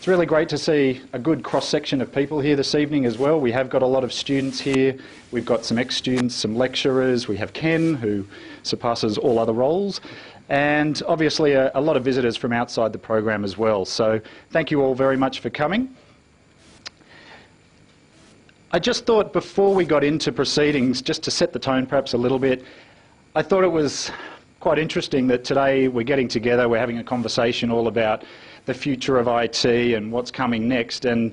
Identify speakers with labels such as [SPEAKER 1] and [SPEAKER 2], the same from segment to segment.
[SPEAKER 1] It's really great to see a good cross-section of people here this evening as well. We have got a lot of students here. We've got some ex-students, some lecturers. We have Ken, who surpasses all other roles. And obviously a lot of visitors from outside the program as well. So thank you all very much for coming. I just thought before we got into proceedings, just to set the tone perhaps a little bit, I thought it was quite interesting that today we're getting together, we're having a conversation all about the future of IT and what's coming next, and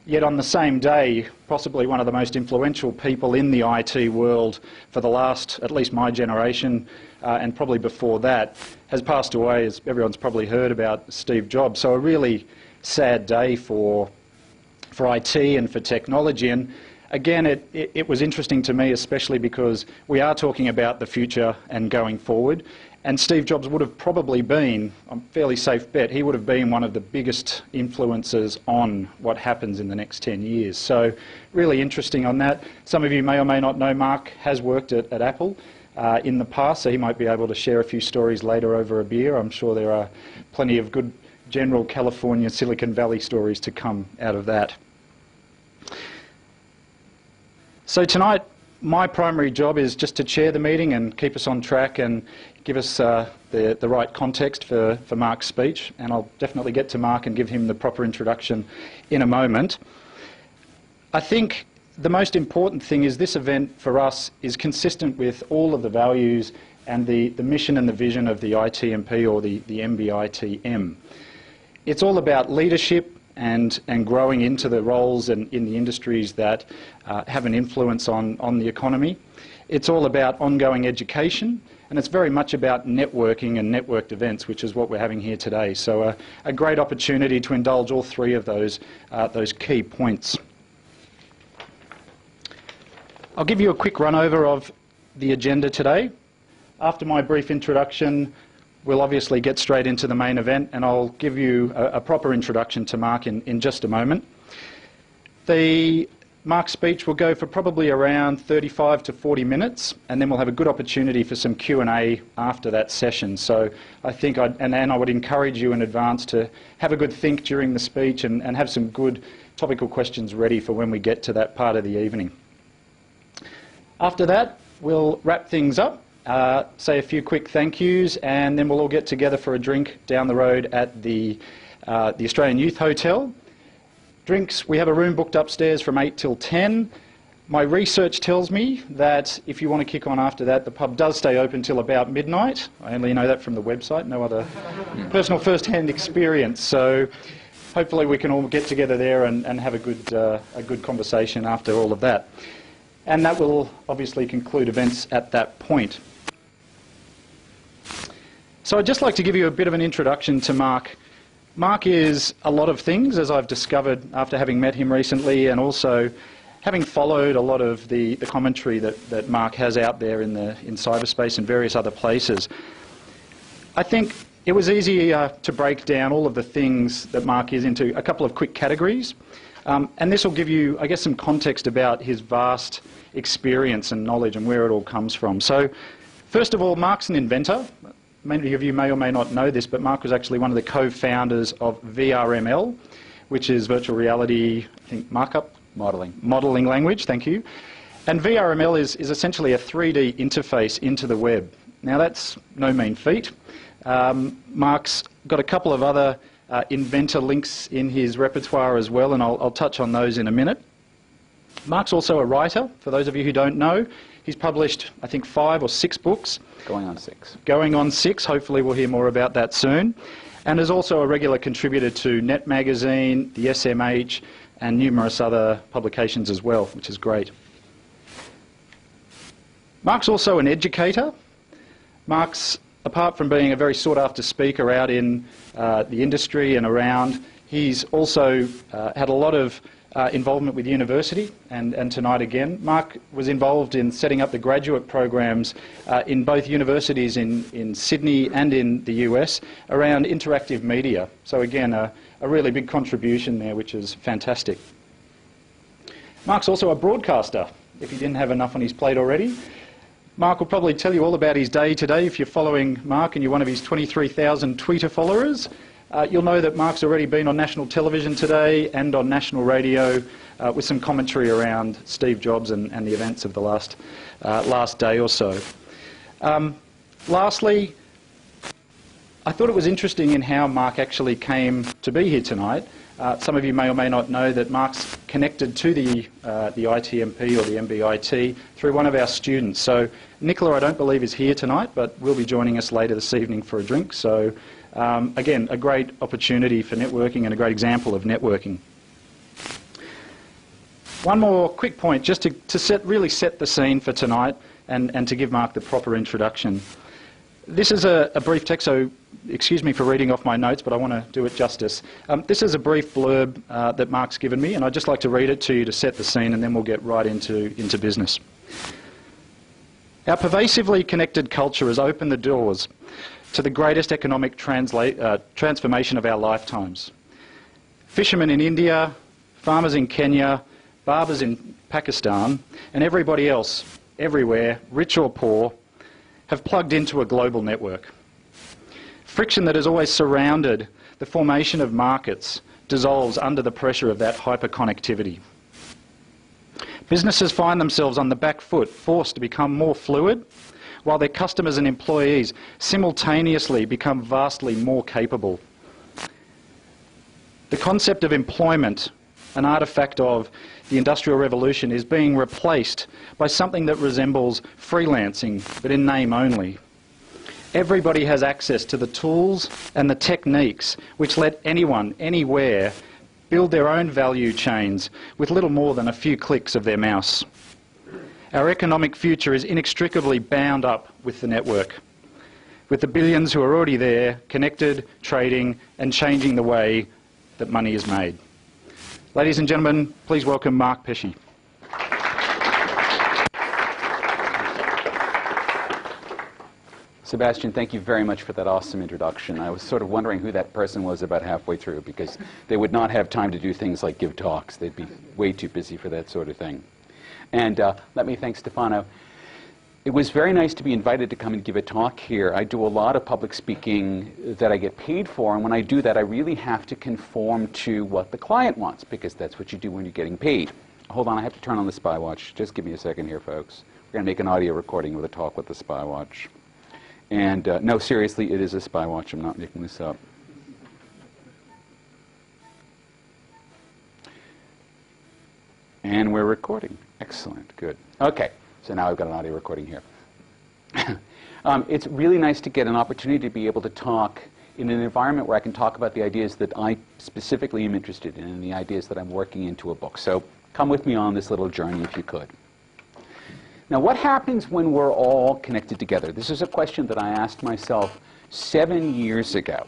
[SPEAKER 1] yet on the same day, possibly one of the most influential people in the IT world for the last, at least my generation, and probably before that, has passed away, as everyone's probably heard about, Steve Jobs. So a really sad day for IT and for technology. And again, it was interesting to me, especially because we are talking about the future and going forward. And Steve Jobs would have probably been, I'm fairly safe bet, he would have been one of the biggest influences on what happens in the next 10 years. So really interesting on that. Some of you may or may not know Mark has worked at Apple in the past, so he might be able to share a few stories later over a beer. I'm sure there are plenty of good general California, Silicon Valley stories to come out of that. So tonight, my primary job is just to chair the meeting and keep us on track and give us the right context for Mark's speech. And I'll definitely get to Mark and give him the proper introduction in a moment. I think the most important thing is this event for us is consistent with all of the values and the mission and the vision of the ITMP, or the MBITM. It's all about leadership and growing into the roles in the industries that have an influence on the economy. It's all about ongoing education, and it's very much about networking and networked events, which is what we're having here today. So a great opportunity to indulge all three of those key points. I'll give you a quick run over of the agenda today. After my brief introduction, we'll obviously get straight into the main event, and I'll give you a proper introduction to Mark in just a moment. Mark's speech will go for probably around 35 to 40 minutes, and then we'll have a good opportunity for some Q&A after that session. So I think I would encourage you in advance to have a good think during the speech and have some good topical questions ready for when we get to that part of the evening. After that, we'll wrap things up. Say a few quick thank yous, and then we'll all get together for a drink down the road at the Australian Youth Hotel. Drinks, we have a room booked upstairs from 8 till 10. My research tells me that if you want to kick on after that, the pub does stay open till about midnight. I only know that from the website, no other personal first-hand experience. So hopefully we can all get together there and have a good conversation after all of that. And that will obviously conclude events at that point. So I'd just like to give you a bit of an introduction to Mark. Mark is a lot of things, as I've discovered after having met him recently, and also having followed a lot of the commentary that Mark has out there in cyberspace and various other places. I think it was easy to break down all of the things that Mark is into a couple of quick categories. And this will give you, I guess, some context about his vast experience and knowledge and where it all comes from. So, first of all, Mark's an inventor. Many of you may or may not know this, but Mark was actually one of the co-founders of VRML, which is virtual reality, I think, modelling language, thank you. And VRML is essentially a 3D interface into the web. Now, that's no mean feat. Mark's got a couple of other inventor links in his repertoire as well, and I'll touch on those in a minute. Mark's also a writer, for those of you who don't know. He's published, I think, 5 or 6 books.
[SPEAKER 2] Going on 6.
[SPEAKER 1] Going on 6. Hopefully we'll hear more about that soon. And is also a regular contributor to Net Magazine, the SMH, and numerous other publications as well, which is great. Mark's also an educator. Mark's, apart from being a very sought-after speaker out in the industry and around, he's also had a lot of involvement with university, and tonight again. Mark was involved in setting up the graduate programs in both universities in Sydney and in the US around interactive media. So again, a really big contribution there, which is fantastic. Mark's also a broadcaster, if he didn't have enough on his plate already. Mark will probably tell you all about his day today if you're following Mark and you're one of his 23,000 Twitter followers. You'll know that Mark's already been on national television today and on national radio with some commentary around Steve Jobs and the events of the last day or so. Lastly, I thought it was interesting in how Mark actually came to be here tonight. Some of you may or may not know that Mark's connected to the ITMP or the MBIT through one of our students. So Nicola, I don't believe, is here tonight, but will be joining us later this evening for a drink. So again, a great opportunity for networking and a great example of networking. One more quick point, just to really set the scene for tonight and to give Mark the proper introduction. This is a brief text, so excuse me for reading off my notes, but I want to do it justice. This is a brief blurb that Mark's given me, and I'd just like to read it to you to set the scene, and then we'll get right into business. Our pervasively connected culture has opened the doors to the greatest economic transformation of our lifetimes. Fishermen in India, farmers in Kenya, barbers in Pakistan, and everybody else, everywhere, rich or poor, have plugged into a global network. Friction that has always surrounded the formation of markets dissolves under the pressure of that hyperconnectivity. Businesses find themselves on the back foot, forced to become more fluid, while their customers and employees simultaneously become vastly more capable. The concept of employment, an artifact of the Industrial Revolution, is being replaced by something that resembles freelancing, but in name only. Everybody has access to the tools and the techniques which let anyone, anywhere, build their own value chains with little more than a few clicks of their mouse. Our economic future is inextricably bound up with the network, with the billions who are already there, connected, trading, and changing the way that money is made. Ladies and gentlemen, please welcome Mark Pesce.
[SPEAKER 2] Sebastian, thank you very much for that awesome introduction. I was sort of wondering who that person was about halfway through, because they would not have time to do things like give talks. They'd be way too busy for that sort of thing. And let me thank Stefano. It was very nice to be invited to come and give a talk here. I do a lot of public speaking that I get paid for, and when I do that, I really have to conform to what the client wants, because that's what you do when you're getting paid. Hold on, I have to turn on the spy watch. Just give me a second here, folks. We're going to make an audio recording of a talk with the spy watch. And no, seriously, it is a spy watch. I'm not making this up. And we're recording. Excellent. Good. Okay. So now I've got an audio recording here. It's really nice to get an opportunity to be able to talk in an environment where I can talk about the ideas that I specifically am interested in and the ideas that I'm working into a book. So come with me on this little journey if you could. Now, what happens when we're all connected together? This is a question that I asked myself 7 years ago.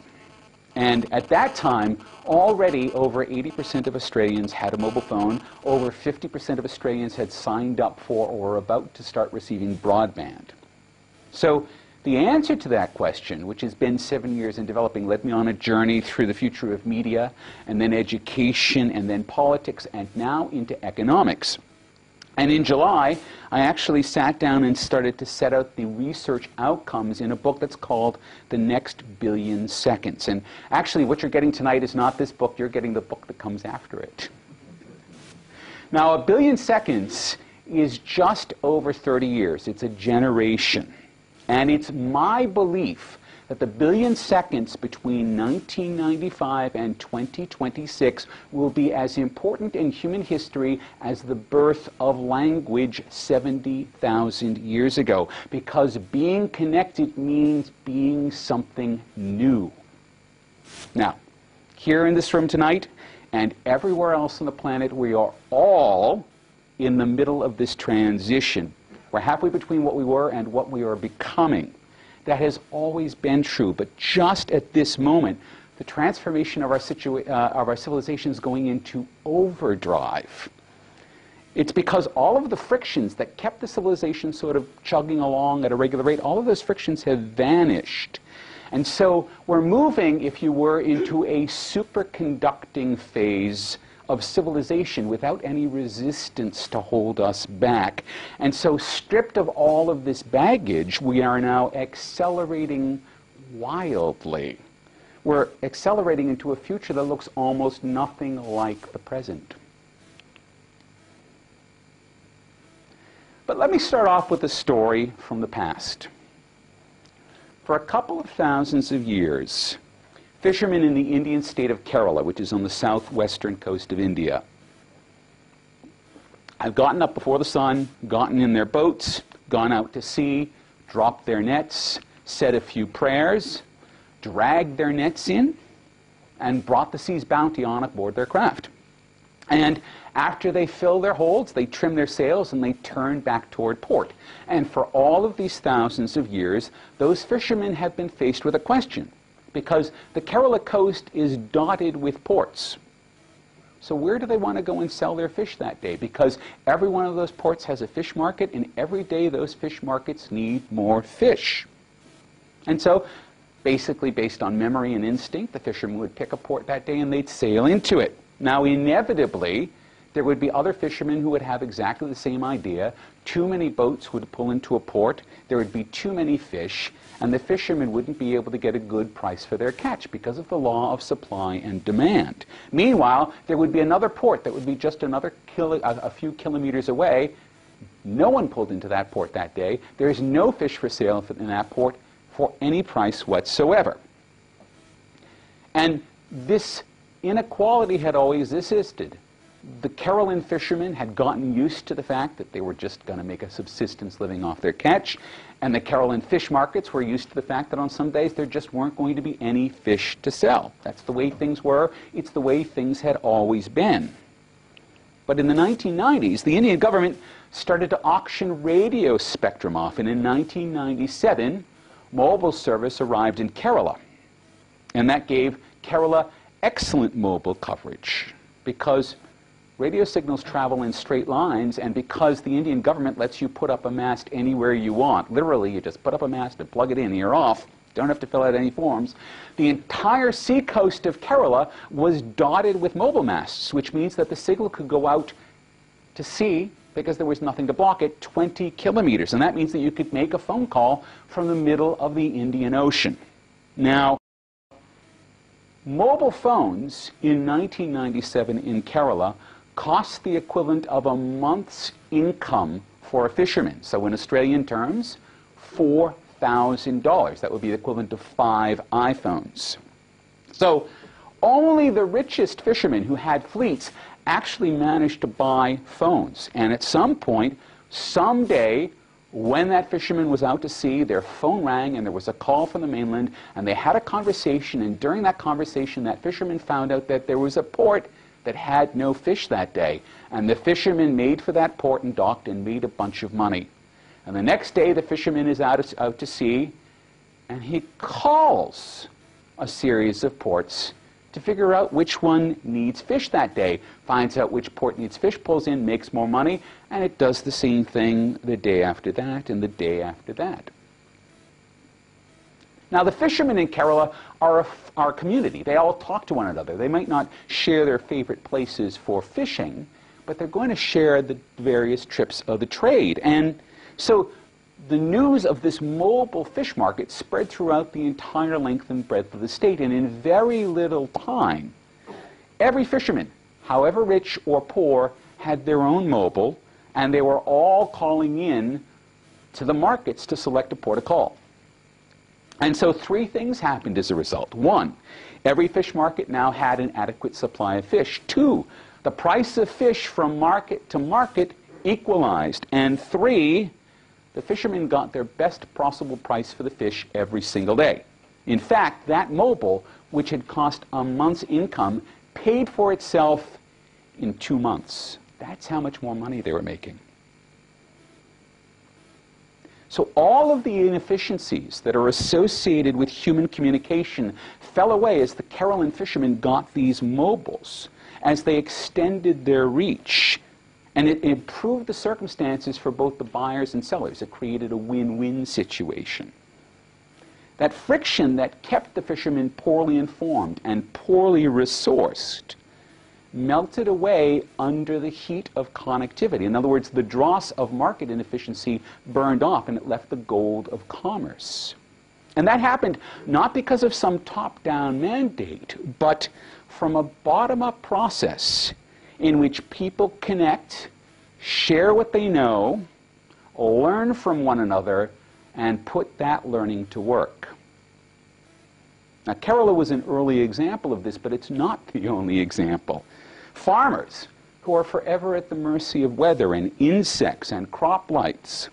[SPEAKER 2] And at that time, already over 80% of Australians had a mobile phone. Over 50% of Australians had signed up for or were about to start receiving broadband. So the answer to that question, which has been 7 years in developing, led me on a journey through the future of media, and then education, and then politics, and now into economics. And in July, I actually sat down and started to set out the research outcomes in a book that's called The Next Billion Seconds. And actually, what you're getting tonight is not this book. You're getting the book that comes after it. Now, a billion seconds is just over 30 years. It's a generation. And it's my belief that the billion seconds between 1995 and 2026 will be as important in human history as the birth of language 70,000 years ago, because being connected means being something new. Now, here in this room tonight and everywhere else on the planet, we are all in the middle of this transition. We're halfway between what we were and what we are becoming. That has always been true, but just at this moment, the transformation of our civilization is going into overdrive. It's because all of the frictions that kept the civilization sort of chugging along at a regular rate, all of those frictions have vanished. And so we're moving, if you were, into a superconducting phase of civilization without any resistance to hold us back. And so stripped of all of this baggage, we are now accelerating wildly. we're accelerating into a future that looks almost nothing like the present. But let me start off with a story from the past. For a couple of thousands of years, fishermen in the Indian state of Kerala, which is on the southwestern coast of India, have gotten up before the sun, gotten in their boats, gone out to sea, dropped their nets, said a few prayers, dragged their nets in, and brought the sea's bounty on aboard their craft. And after they fill their holds, they trim their sails and they turn back toward port. And for all of these thousands of years, those fishermen have been faced with a question, because the Kerala coast is dotted with ports. So where do they want to go and sell their fish that day? Because every one of those ports has a fish market, and every day those fish markets need more fish. And so, basically based on memory and instinct, the fishermen would pick a port that day and they'd sail into it. Now, inevitably, there would be other fishermen who would have exactly the same idea. Too many boats would pull into a port, there would be too many fish, and the fishermen wouldn't be able to get a good price for their catch because of the law of supply and demand. Meanwhile, there would be another port that would be just a few kilometers away. No one pulled into that port that day. There is no fish for sale in that port for any price whatsoever. And this inequality had always existed. The Keralan fishermen had gotten used to the fact that they were just going to make a subsistence living off their catch, and the Keralan fish markets were used to the fact that on some days there just weren't going to be any fish to sell. That's the way things were. It's the way things had always been. But in the 1990s, the Indian government started to auction radio spectrum off, and in 1997, mobile service arrived in Kerala. And that gave Kerala excellent mobile coverage, because radio signals travel in straight lines, and because the Indian government lets you put up a mast anywhere you want. Literally, you just put up a mast and plug it in, and you're off. Don't have to fill out any forms. The entire seacoast of Kerala was dotted with mobile masts, which means that the signal could go out to sea, because there was nothing to block it, 20 kilometers. And that means that you could make a phone call from the middle of the Indian Ocean. Now, mobile phones in 1997 in Kerala cost the equivalent of a month's income for a fisherman. So in Australian terms, $4,000. That would be the equivalent of 5 iPhones. So only the richest fishermen who had fleets actually managed to buy phones. And at some point, someday, when that fisherman was out to sea, their phone rang and there was a call from the mainland, and they had a conversation, and during that conversation, that fisherman found out that there was a port that had no fish that day. And the fisherman made for that port and docked and made a bunch of money. And the next day, the fisherman is out to sea, and he calls a series of ports to figure out which one needs fish that day, finds out which port needs fish, pulls in, makes more money, and it does the same thing the day after that and the day after that. Now, the fishermen in Kerala are a community. They all talk to one another. They might not share their favorite places for fishing, but they're going to share the various trips of the trade. And so the news of this mobile fish market spread throughout the entire length and breadth of the state, and in very little time, every fisherman, however rich or poor, had their own mobile, and they were all calling in to the markets to select a port of call. And so 3 things happened as a result. 1, every fish market now had an adequate supply of fish. 2, the price of fish from market to market equalized. And 3, the fishermen got their best possible price for the fish every single day. In fact, that mobile, which had cost a month's income, paid for itself in 2 months. That's how much more money they were making. So all of the inefficiencies that are associated with human communication fell away as the Keralan fishermen got these mobiles, as they extended their reach. And it improved the circumstances for both the buyers and sellers. It created a win-win situation. That friction that kept the fishermen poorly informed and poorly resourced melted away under the heat of connectivity. In other words, the dross of market inefficiency burned off, and it left the gold of commerce. And that happened not because of some top-down mandate, but from a bottom-up process in which people connect, share what they know, learn from one another, and put that learning to work. Now, Kerala was an early example of this, but it's not the only example. Farmers, who are forever at the mercy of weather and insects and crop lights.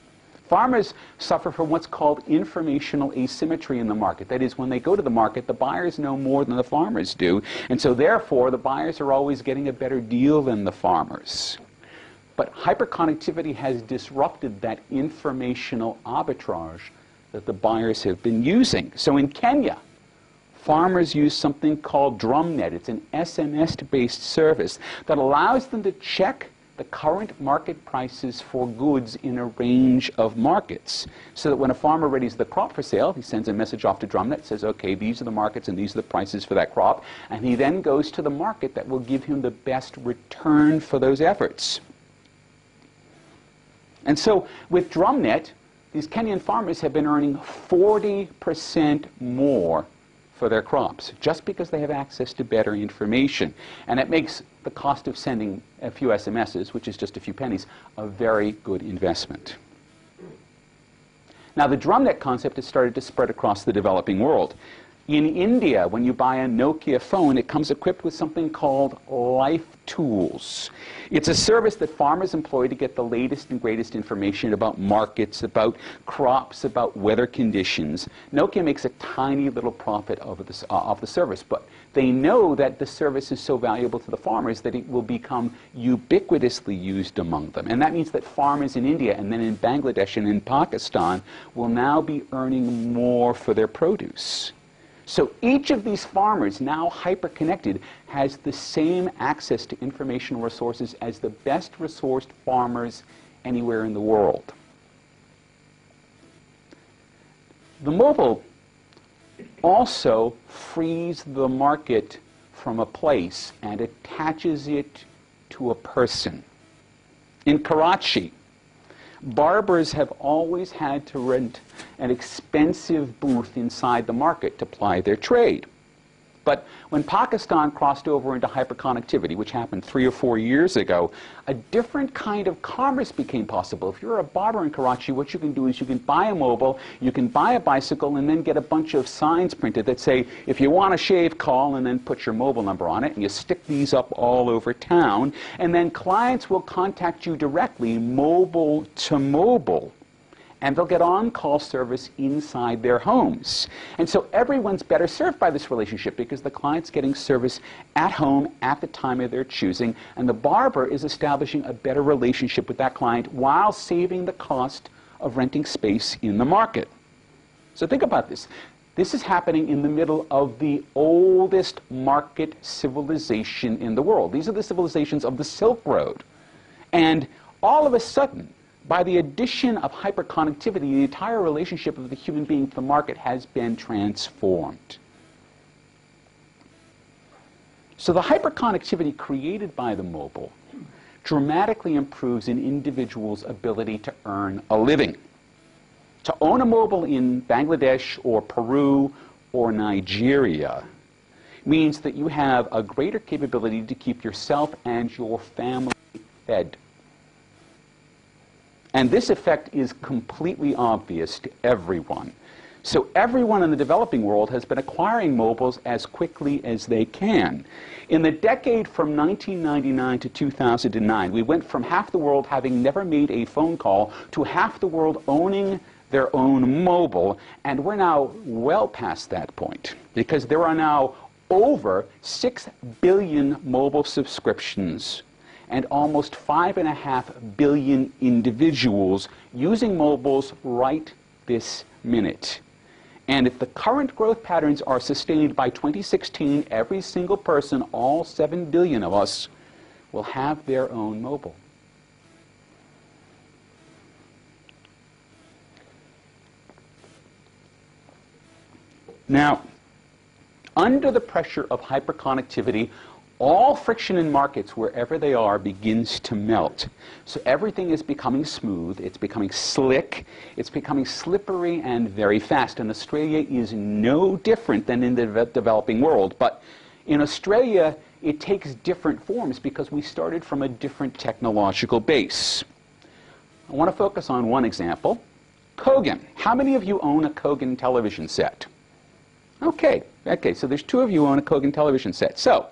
[SPEAKER 2] Farmers suffer from what's called informational asymmetry in the market. That is, when they go to the market, the buyers know more than the farmers do, and so therefore the buyers are always getting a better deal than the farmers. But hyperconnectivity has disrupted that informational arbitrage that the buyers have been using. So in Kenya, farmers use something called DrumNet. It's an SMS-based service that allows them to check the current market prices for goods in a range of markets. So that when a farmer readies the crop for sale, he sends a message off to DrumNet, says, okay, these are the markets and these are the prices for that crop, and he then goes to the market that will give him the best return for those efforts. And so with DrumNet, these Kenyan farmers have been earning 40% more for their crops, just because they have access to better information. And it makes the cost of sending a few SMSs, which is just a few pennies, a very good investment. Now, the DrumNet concept has started to spread across the developing world. In India, when you buy a Nokia phone, it comes equipped with something called Life Tools. It's a service that farmers employ to get the latest and greatest information about markets, about crops, about weather conditions. Nokia makes a tiny little profit off the service, but they know that the service is so valuable to the farmers that it will become ubiquitously used among them. And that means that farmers in India and then in Bangladesh and in Pakistan will now be earning more for their produce. So each of these farmers, now hyper-connected, has the same access to informational resources as the best resourced farmers anywhere in the world. The mobile also frees the market from a place and attaches it to a person. In Karachi, barbers have always had to rent an expensive booth inside the market to ply their trade. But when Pakistan crossed over into hyperconnectivity, which happened 3 or 4 years ago, a different kind of commerce became possible. If you're a barber in Karachi, what you can do is you can buy a mobile, you can buy a bicycle, and then get a bunch of signs printed that say, if you want to shave, call, and then put your mobile number on it, and you stick these up all over town, and then clients will contact you directly, mobile to mobile. And they'll get on-call service inside their homes. And so everyone's better served by this relationship because the client's getting service at home at the time of their choosing, and the barber is establishing a better relationship with that client while saving the cost of renting space in the market. So think about this. This is happening in the middle of the oldest market civilization in the world. These are the civilizations of the Silk Road. And all of a sudden, by the addition of hyperconnectivity, the entire relationship of the human being to the market has been transformed. So the hyperconnectivity created by the mobile dramatically improves an individual's ability to earn a living. To own a mobile in Bangladesh or Peru or Nigeria means that you have a greater capability to keep yourself and your family fed. And this effect is completely obvious to everyone. So everyone in the developing world has been acquiring mobiles as quickly as they can. In the decade from 1999 to 2009, we went from half the world having never made a phone call to half the world owning their own mobile, and we're now well past that point because there are now over 6 billion mobile subscriptions and almost 5.5 billion individuals using mobiles right this minute. And if the current growth patterns are sustained by 2016, every single person, all 7 billion of us, will have their own mobile. Now, under the pressure of hyperconnectivity, all friction in markets, wherever they are, begins to melt. So everything is becoming smooth, it's becoming slick, it's becoming slippery and very fast. And Australia is no different than in the developing world. But in Australia, it takes different forms because we started from a different technological base. I want to focus on one example. Kogan. How many of you own a Kogan television set? Okay, so there's 2 of you who own a Kogan television set. So,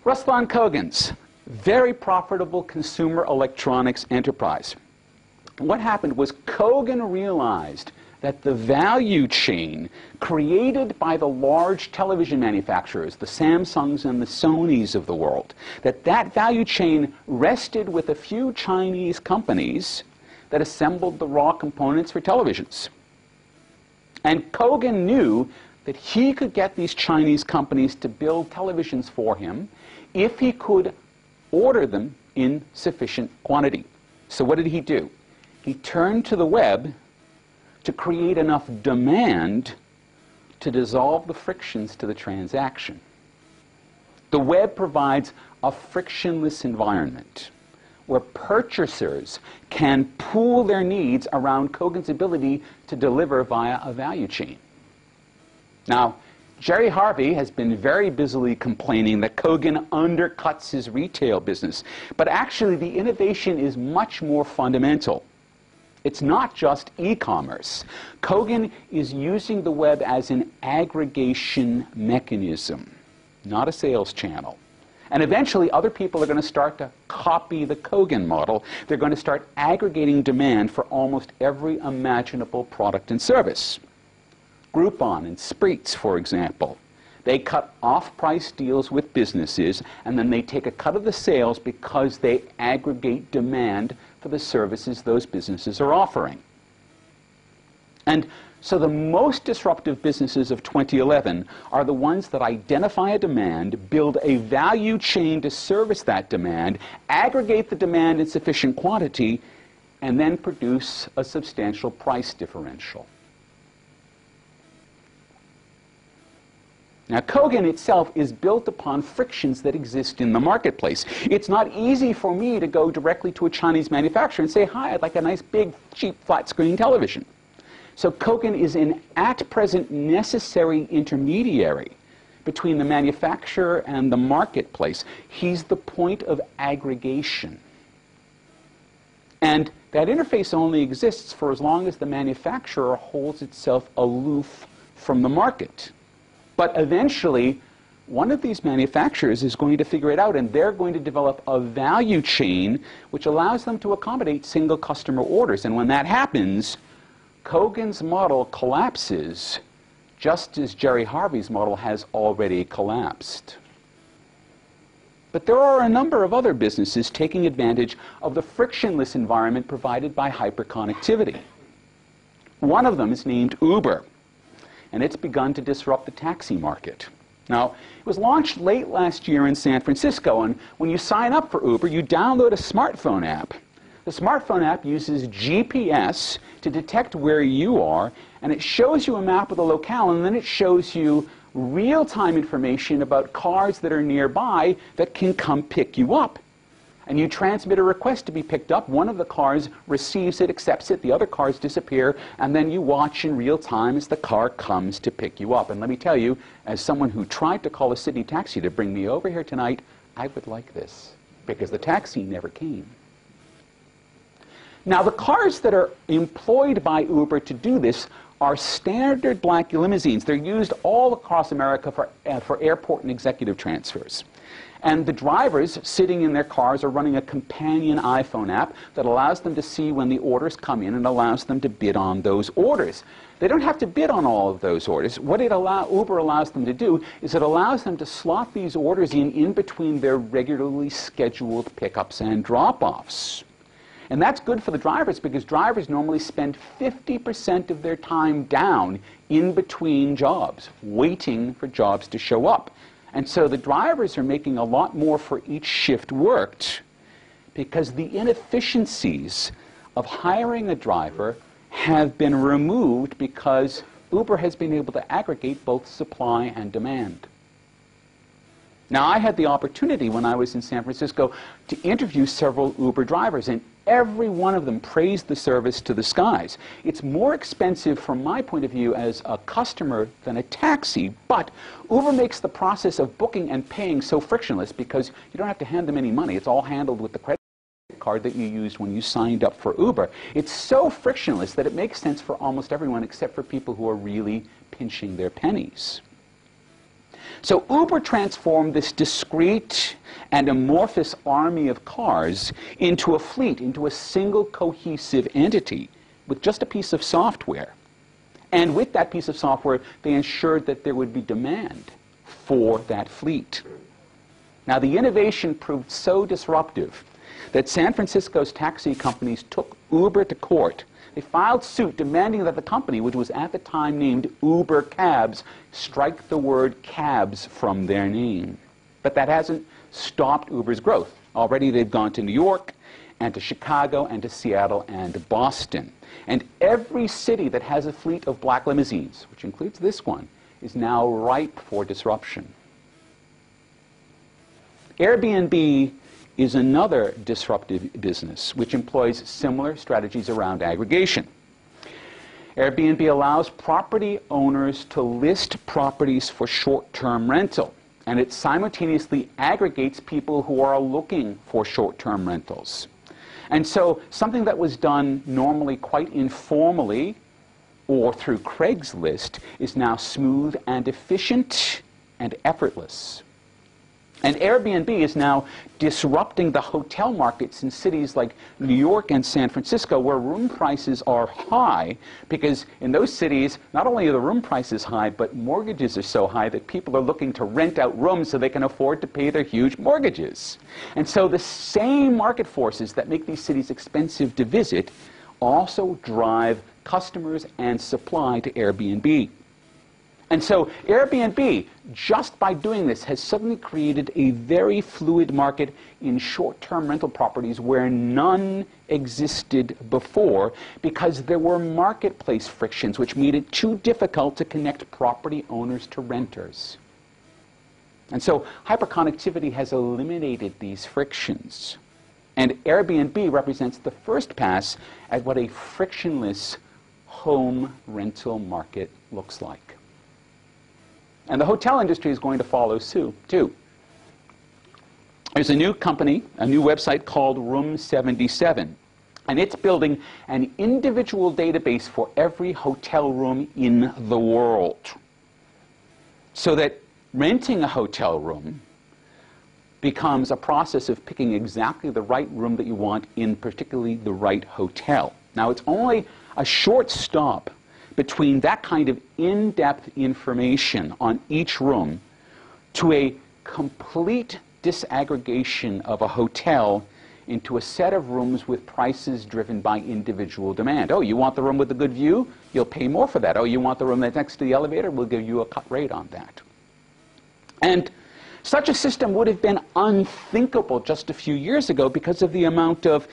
[SPEAKER 2] Ruslan Kogan's very profitable consumer electronics enterprise. What happened was Kogan realized that the value chain created by the large television manufacturers, the Samsungs and the Sonys of the world, that value chain rested with a few Chinese companies that assembled the raw components for televisions. And Kogan knew that he could get these Chinese companies to build televisions for him if he could order them in sufficient quantity. So what did he do? He turned to the web to create enough demand to dissolve the frictions to the transaction. The web provides a frictionless environment where purchasers can pool their needs around Kogan's ability to deliver via a value chain. Now, Jerry Harvey has been very busily complaining that Kogan undercuts his retail business, but actually the innovation is much more fundamental. It's not just e-commerce. Kogan is using the web as an aggregation mechanism, not a sales channel. And eventually other people are going to start to copy the Kogan model. They're going to start aggregating demand for almost every imaginable product and service. Groupon and Spreets, for example. They cut off-price deals with businesses, and then they take a cut of the sales because they aggregate demand for the services those businesses are offering. And so the most disruptive businesses of 2011 are the ones that identify a demand, build a value chain to service that demand, aggregate the demand in sufficient quantity, and then produce a substantial price differential. Now, Kogan itself is built upon frictions that exist in the marketplace. It's not easy for me to go directly to a Chinese manufacturer and say, hi, I'd like a nice, big, cheap, flat-screen television. So Kogan is an at-present necessary intermediary between the manufacturer and the marketplace. He's the point of aggregation. And that interface only exists for as long as the manufacturer holds itself aloof from the market. But eventually, one of these manufacturers is going to figure it out, and they're going to develop a value chain which allows them to accommodate single customer orders. And when that happens, Kogan's model collapses, just as Jerry Harvey's model has already collapsed. But there are a number of other businesses taking advantage of the frictionless environment provided by hyperconnectivity. One of them is named Uber, and it's begun to disrupt the taxi market. Now, it was launched late last year in San Francisco, and when you sign up for Uber, you download a smartphone app. The smartphone app uses GPS to detect where you are, and it shows you a map of the locale, and then it shows you real-time information about cars that are nearby that can come pick you up. And you transmit a request to be picked up. One of the cars receives it, accepts it, the other cars disappear, and then you watch in real time as the car comes to pick you up. And let me tell you, as someone who tried to call a city taxi to bring me over here tonight, I would like this, because the taxi never came. Now, the cars that are employed by Uber to do this are standard black limousines. They're used all across America for airport and executive transfers. And the drivers sitting in their cars are running a companion iPhone app that allows them to see when the orders come in and allows them to bid on those orders. They don't have to bid on all of those orders. What Uber allows them to do is it allows them to slot these orders in between their regularly scheduled pickups and drop-offs. And that's good for the drivers because drivers normally spend 50% of their time down in between jobs, waiting for jobs to show up. And so the drivers are making a lot more for each shift worked because the inefficiencies of hiring a driver have been removed because Uber has been able to aggregate both supply and demand. Now, I had the opportunity when I was in San Francisco to interview several Uber drivers, and every one of them praised the service to the skies. It's more expensive from my point of view as a customer than a taxi, but Uber makes the process of booking and paying so frictionless because you don't have to hand them any money. It's all handled with the credit card that you used when you signed up for Uber. It's so frictionless that it makes sense for almost everyone except for people who are really pinching their pennies. So Uber transformed this discrete and amorphous army of cars into a fleet, into a single cohesive entity with just a piece of software. And with that piece of software, they ensured that there would be demand for that fleet. Now, the innovation proved so disruptive that San Francisco's taxi companies took Uber to court. They filed suit demanding that the company, which was at the time named Uber Cabs, strike the word cabs from their name. But that hasn't stopped Uber's growth. Already they've gone to New York, and to Chicago, and to Seattle, and to Boston. And every city that has a fleet of black limousines, which includes this one, is now ripe for disruption. Airbnb is another disruptive business which employs similar strategies around aggregation. Airbnb allows property owners to list properties for short-term rental, and it simultaneously aggregates people who are looking for short-term rentals. And so something that was done normally quite informally or through Craigslist is now smooth and efficient and effortless. And Airbnb is now disrupting the hotel markets in cities like New York and San Francisco, where room prices are high, because in those cities, not only are the room prices high, but mortgages are so high that people are looking to rent out rooms so they can afford to pay their huge mortgages. And so the same market forces that make these cities expensive to visit also drive customers and supply to Airbnb. And so Airbnb, just by doing this, has suddenly created a very fluid market in short-term rental properties where none existed before, because there were marketplace frictions which made it too difficult to connect property owners to renters. And so hyperconnectivity has eliminated these frictions. And Airbnb represents the first pass at what a frictionless home rental market looks like. And the hotel industry is going to follow suit, too. There's a new company, a new website called Room 77. And it's building an individual database for every hotel room in the world. So that renting a hotel room becomes a process of picking exactly the right room that you want in particularly the right hotel. Now, it's only a short stop between that kind of in-depth information on each room to a complete disaggregation of a hotel into a set of rooms with prices driven by individual demand. Oh, you want the room with the good view? You'll pay more for that. Oh, you want the room that's next to the elevator? We'll give you a cut rate on that. And such a system would have been unthinkable just a few years ago because of the amount of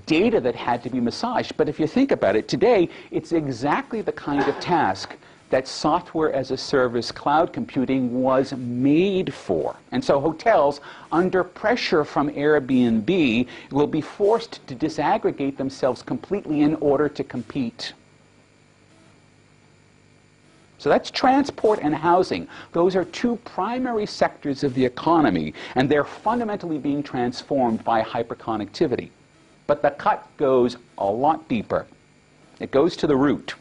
[SPEAKER 2] data that had to be massaged. But if you think about it, today, it's exactly the kind of task that software as a service cloud computing was made for. And so hotels, under pressure from Airbnb, will be forced to disaggregate themselves completely in order to compete. So that's transport and housing. Those are two primary sectors of the economy, and they're fundamentally being transformed by hyperconnectivity. But the cut goes a lot deeper. It goes to the root,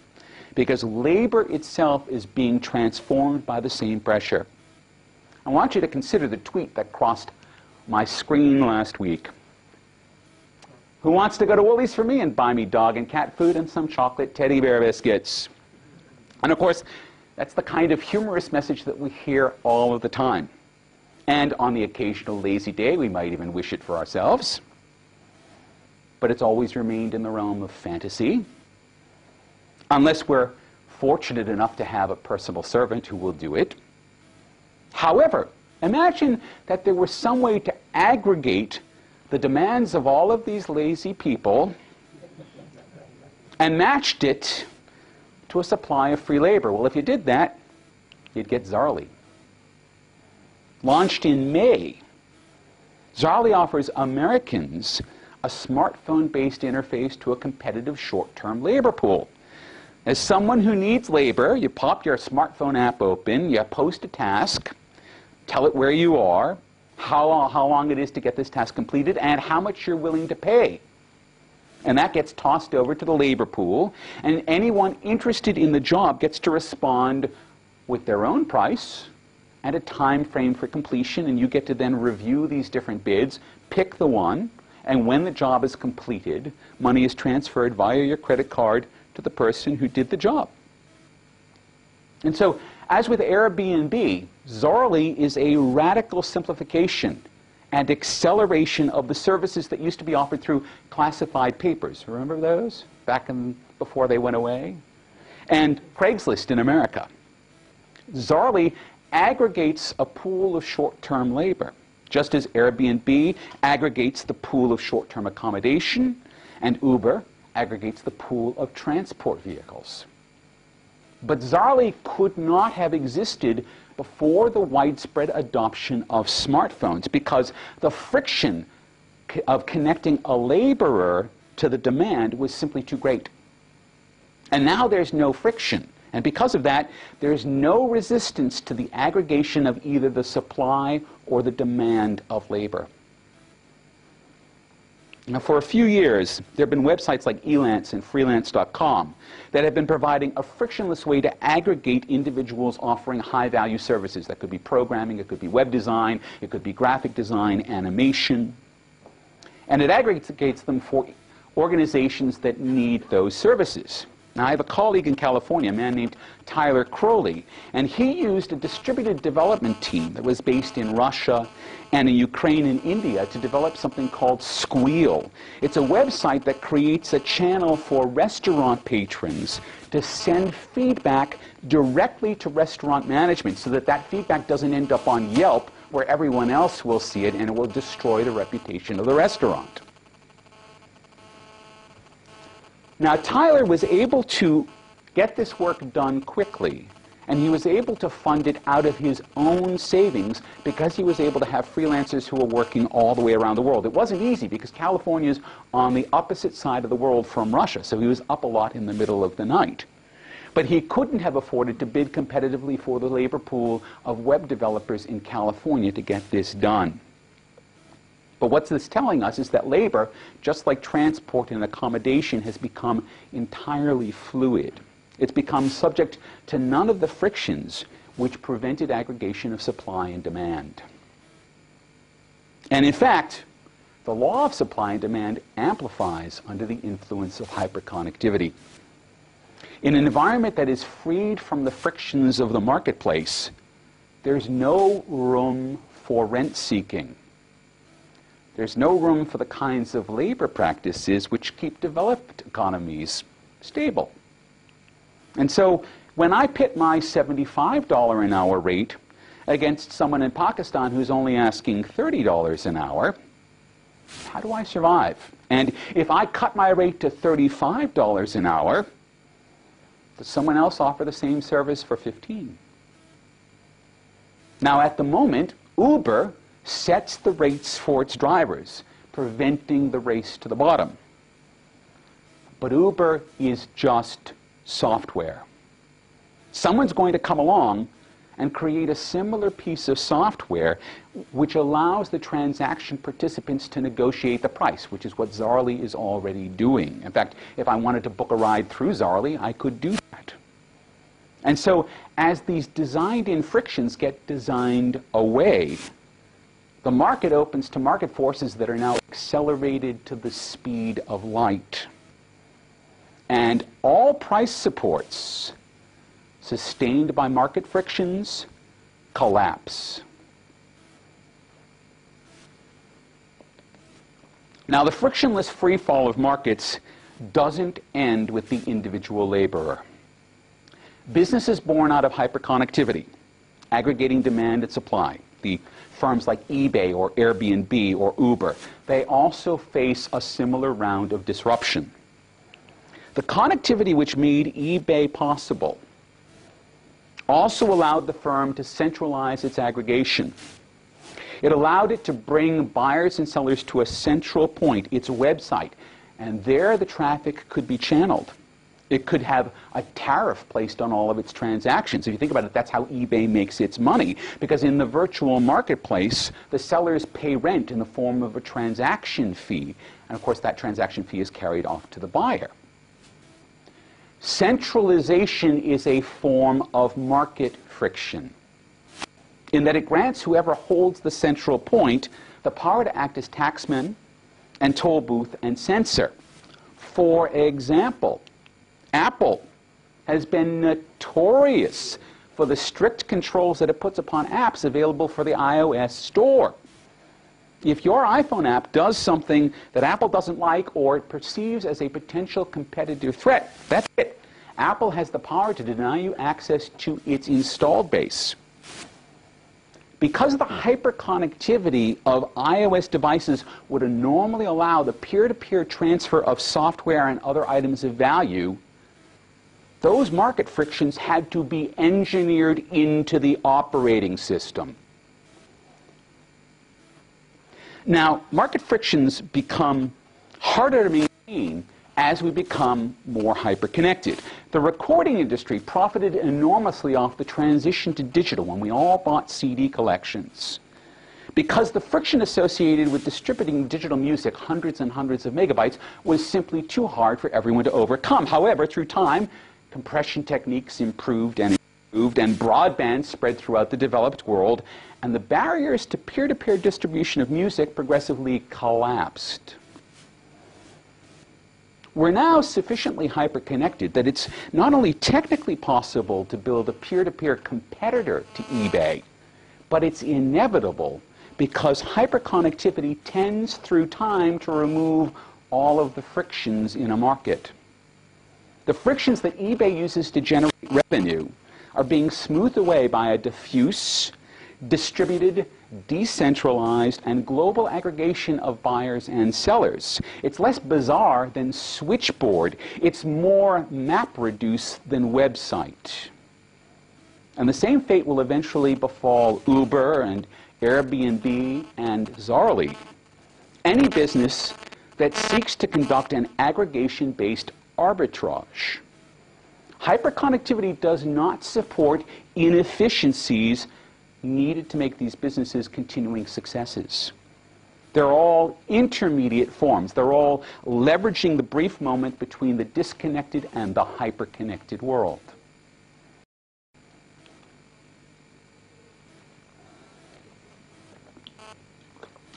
[SPEAKER 2] because labor itself is being transformed by the same pressure. I want you to consider the tweet that crossed my screen last week. Who wants to go to Woolies for me and buy me dog and cat food and some chocolate teddy bear biscuits? And of course, that's the kind of humorous message that we hear all of the time. And on the occasional lazy day, we might even wish it for ourselves. But it's always remained in the realm of fantasy, unless we're fortunate enough to have a personal servant who will do it. However, imagine that there was some way to aggregate the demands of all of these lazy people and matched it to a supply of free labor. Well, if you did that, you'd get Zarly. launched in May, Zarly offers Americans a smartphone-based interface to a competitive short-term labor pool. As someone who needs labor, you pop your smartphone app open, you post a task, tell it where you are, how long it is to get this task completed, and how much you're willing to pay. And that gets tossed over to the labor pool, and anyone interested in the job gets to respond with their own price and a time frame for completion, and you get to then review these different bids, pick the one, and when the job is completed, money is transferred via your credit card to the person who did the job. And so, as with Airbnb, Zarly is a radical simplification and acceleration of the services that used to be offered through classified papers. Remember those back before they went away? And Craigslist in America. Zarly aggregates a pool of short-term labor, just as Airbnb aggregates the pool of short-term accommodation, and Uber aggregates the pool of transport vehicles. But Zarly could not have existed before the widespread adoption of smartphones, because the friction of connecting a laborer to the demand was simply too great. And now there's no friction. And because of that, there's no resistance to the aggregation of either the supply or the demand of labor. Now, for a few years, there have been websites like Elance and Freelance.com that have been providing a frictionless way to aggregate individuals offering high-value services. That could be programming, it could be web design, it could be graphic design, animation. And it aggregates them for organizations that need those services. Now, I have a colleague in California, a man named Tyler Crowley, and he used a distributed development team that was based in Russia and in Ukraine and India to develop something called Squeal. It's a website that creates a channel for restaurant patrons to send feedback directly to restaurant management so that that feedback doesn't end up on Yelp where everyone else will see it and it will destroy the reputation of the restaurant. Now, Tyler was able to get this work done quickly, and he was able to fund it out of his own savings because he was able to have freelancers who were working all the way around the world. It wasn't easy because California's on the opposite side of the world from Russia, so he was up a lot in the middle of the night. But he couldn't have afforded to bid competitively for the labor pool of web developers in California to get this done. But what this is telling us is that labor, just like transport and accommodation, has become entirely fluid. It's become subject to none of the frictions which prevented aggregation of supply and demand. And in fact, the law of supply and demand amplifies under the influence of hyperconnectivity. In an environment that is freed from the frictions of the marketplace, there's no room for rent seeking. There's no room for the kinds of labor practices which keep developed economies stable. And so when I pit my $75 an hour rate against someone in Pakistan who's only asking $30 an hour, how do I survive? And if I cut my rate to $35 an hour, does someone else offer the same service for $15? Now, at the moment, Uber sets the rates for its drivers, preventing the race to the bottom. But Uber is just software. Someone's going to come along and create a similar piece of software which allows the transaction participants to negotiate the price, which is what Zarly is already doing. In fact, if I wanted to book a ride through Zarly, I could do that. And so, as these designed-in frictions get designed away, the market opens to market forces that are now accelerated to the speed of light. And all price supports sustained by market frictions collapse. Now, the frictionless free fall of markets doesn't end with the individual laborer. Businesses born out of hyperconnectivity, aggregating demand and supply, the firms like eBay or Airbnb or Uber, they also face a similar round of disruption. The connectivity which made eBay possible also allowed the firm to centralize its aggregation. It allowed it to bring buyers and sellers to a central point, its website. And there the traffic could be channeled. It could have a tariff placed on all of its transactions. If you think about it, that's how eBay makes its money. Because in the virtual marketplace, the sellers pay rent in the form of a transaction fee. And of course, that transaction fee is carried off to the buyer. Centralization is a form of market friction, in that it grants whoever holds the central point the power to act as taxman and toll booth and censor. For example, Apple has been notorious for the strict controls that it puts upon apps available for the iOS store. If your iPhone app does something that Apple doesn't like or it perceives as a potential competitive threat, that's it. Apple has the power to deny you access to its installed base. Because the hyperconnectivity of iOS devices would normally allow the peer-to-peer transfer of software and other items of value, those market frictions had to be engineered into the operating system. Now, market frictions become harder to maintain as we become more hyperconnected. The recording industry profited enormously off the transition to digital when we all bought CD collections, because the friction associated with distributing digital music, hundreds and hundreds of megabytes, was simply too hard for everyone to overcome. However, through time, compression techniques improved, and broadband spread throughout the developed world, and the barriers to peer-to-peer distribution of music progressively collapsed. We're now sufficiently hyperconnected that it's not only technically possible to build a peer-to-peer competitor to eBay, but it's inevitable because hyperconnectivity tends through time to remove all of the frictions in a market. The frictions that eBay uses to generate revenue are being smoothed away by a diffuse, distributed, decentralized, and global aggregation of buyers and sellers. It's less bizarre than switchboard. It's more map-reduced than website. And the same fate will eventually befall Uber and Airbnb and Zarly. Any business that seeks to conduct an aggregation-based arbitrage. Hyperconnectivity does not support inefficiencies needed to make these businesses continuing successes. They're all intermediate forms. They're all leveraging the brief moment between the disconnected and the hyperconnected world.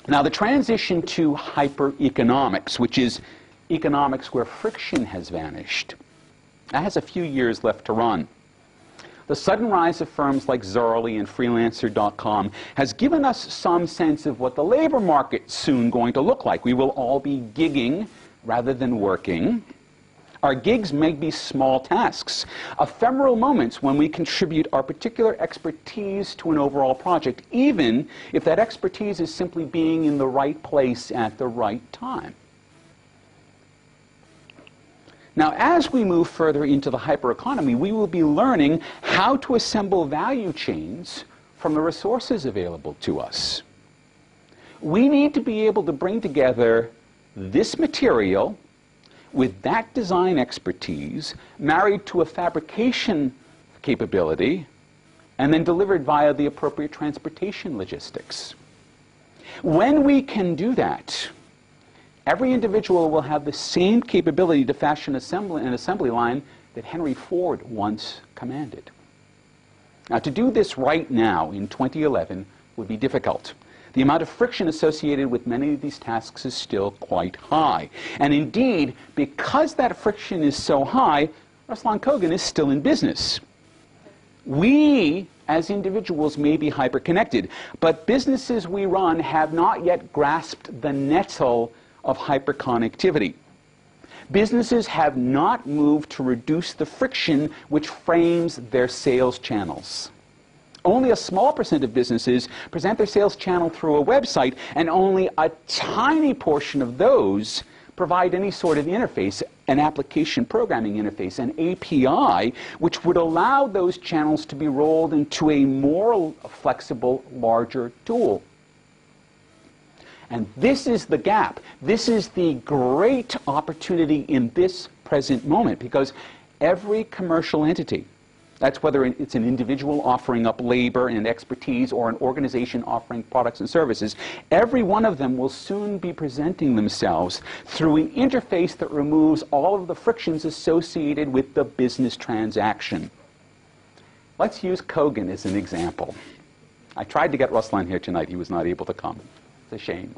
[SPEAKER 2] Now, the transition to hypereconomics, which is economics where friction has vanished, that has a few years left to run. The sudden rise of firms like Zarly and Freelancer.com has given us some sense of what the labor market's soon going to look like. We will all be gigging rather than working. Our gigs may be small tasks, ephemeral moments when we contribute our particular expertise to an overall project, even if that expertise is simply being in the right place at the right time. Now, as we move further into the hypereconomy, we will be learning how to assemble value chains from the resources available to us. We need to be able to bring together this material with that design expertise, married to a fabrication capability, and then delivered via the appropriate transportation logistics. When we can do that, every individual will have the same capability to fashion an assembly line that Henry Ford once commanded. Now, to do this right now in 2011 would be difficult. The amount of friction associated with many of these tasks is still quite high. And indeed, because that friction is so high, Ruslan Kogan is still in business. We, as individuals, may be hyperconnected, but businesses we run have not yet grasped the nettle of hyperconnectivity. Businesses have not moved to reduce the friction which frames their sales channels. Only a small percent of businesses present their sales channel through a website, and only a tiny portion of those provide any sort of interface, an application programming interface, an API, which would allow those channels to be rolled into a more flexible, larger tool. And this is the gap. This is the great opportunity in this present moment, because every commercial entity, that's whether it's an individual offering up labor and expertise or an organization offering products and services, every one of them will soon be presenting themselves through an interface that removes all of the frictions associated with the business transaction. Let's use Kogan as an example. I tried to get Ruslan here tonight. He was not able to come. It's a shame.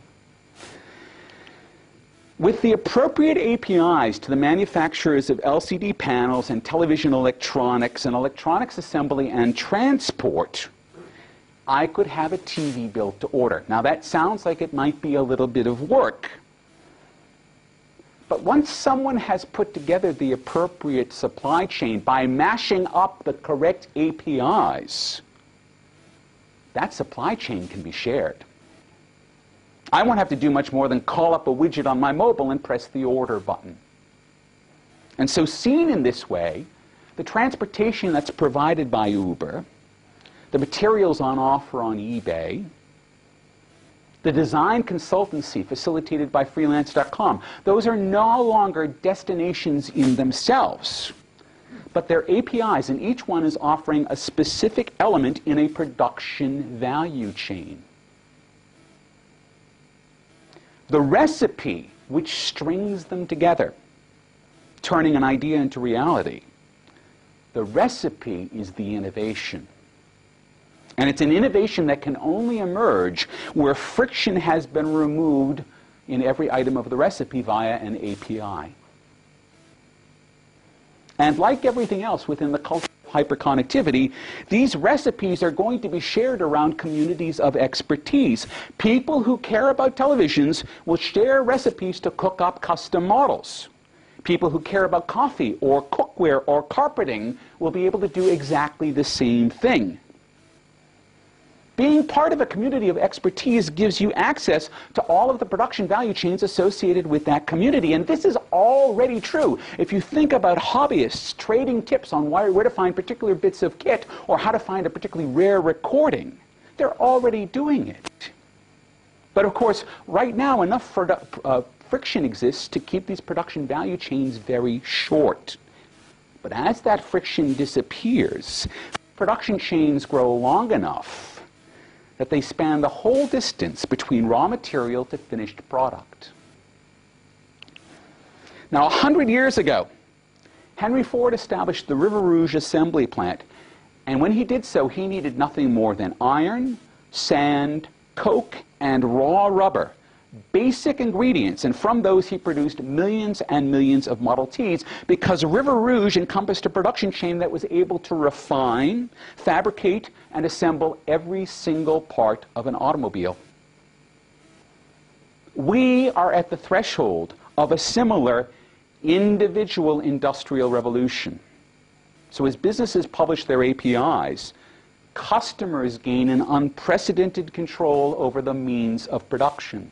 [SPEAKER 2] With the appropriate APIs to the manufacturers of LCD panels and television electronics and electronics assembly and transport, I could have a TV built to order. Now that sounds like it might be a little bit of work. But once someone has put together the appropriate supply chain by mashing up the correct APIs, that supply chain can be shared. I won't have to do much more than call up a widget on my mobile and press the order button. And so seen in this way, the transportation that's provided by Uber, the materials on offer on eBay, the design consultancy facilitated by freelance.com, those are no longer destinations in themselves, but they're APIs, and each one is offering a specific element in a production value chain. The recipe which strings them together, turning an idea into reality, the recipe is the innovation. And it's an innovation that can only emerge where friction has been removed in every item of the recipe via an API. And like everything else within the culture of hyperconnectivity, these recipes are going to be shared around communities of expertise. People who care about televisions will share recipes to cook up custom models. People who care about coffee or cookware or carpeting will be able to do exactly the same thing. Being part of a community of expertise gives you access to all of the production value chains associated with that community. And this is already true. If you think about hobbyists trading tips on where to find particular bits of kit or how to find a particularly rare recording, they're already doing it. But of course, right now, enough friction exists to keep these production value chains very short. But as that friction disappears, production chains grow long enough that they span the whole distance between raw material to finished product. Now, 100 years ago, Henry Ford established the River Rouge assembly plant, and when he did so, he needed nothing more than iron, sand, coke, and raw rubber. Basic ingredients, and from those he produced millions and millions of Model Ts, because River Rouge encompassed a production chain that was able to refine, fabricate, and assemble every single part of an automobile. We are at the threshold of a similar individual industrial revolution. So as businesses publish their APIs, customers gain an unprecedented control over the means of production.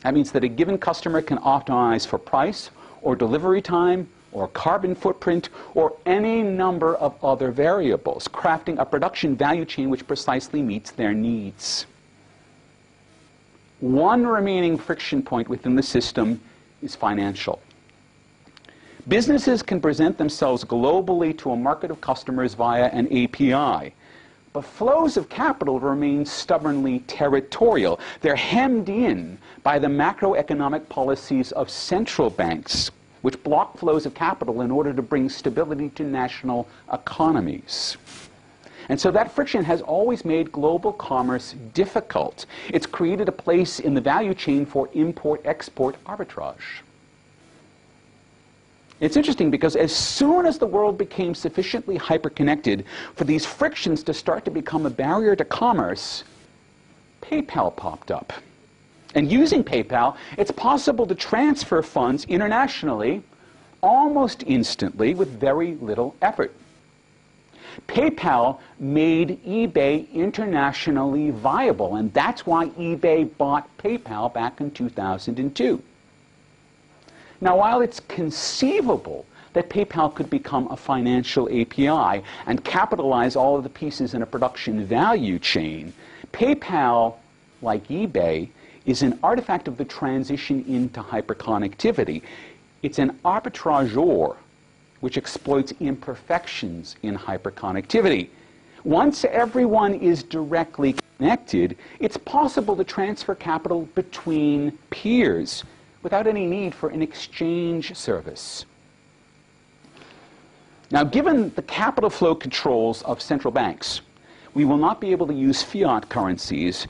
[SPEAKER 2] That means that a given customer can optimize for price or delivery time or carbon footprint or any number of other variables, crafting a production value chain which precisely meets their needs. One remaining friction point within the system is financial. Businesses can present themselves globally to a market of customers via an API. But flows of capital remain stubbornly territorial. They're hemmed in by the macroeconomic policies of central banks, which block flows of capital in order to bring stability to national economies. And so that friction has always made global commerce difficult. It's created a place in the value chain for import-export arbitrage. It's interesting because as soon as the world became sufficiently hyperconnected for these frictions to start to become a barrier to commerce, PayPal popped up. And using PayPal, it's possible to transfer funds internationally almost instantly with very little effort. PayPal made eBay internationally viable, and that's why eBay bought PayPal back in 2002. Now, while it's conceivable that PayPal could become a financial API and capitalize all of the pieces in a production value chain, PayPal like eBay, is an artifact of the transition into hyperconnectivity. It's an arbitrageur which exploits imperfections in hyperconnectivity. Once everyone is directly connected, it's possible to transfer capital between peers without any need for an exchange service. Now, given the capital flow controls of central banks, we will not be able to use fiat currencies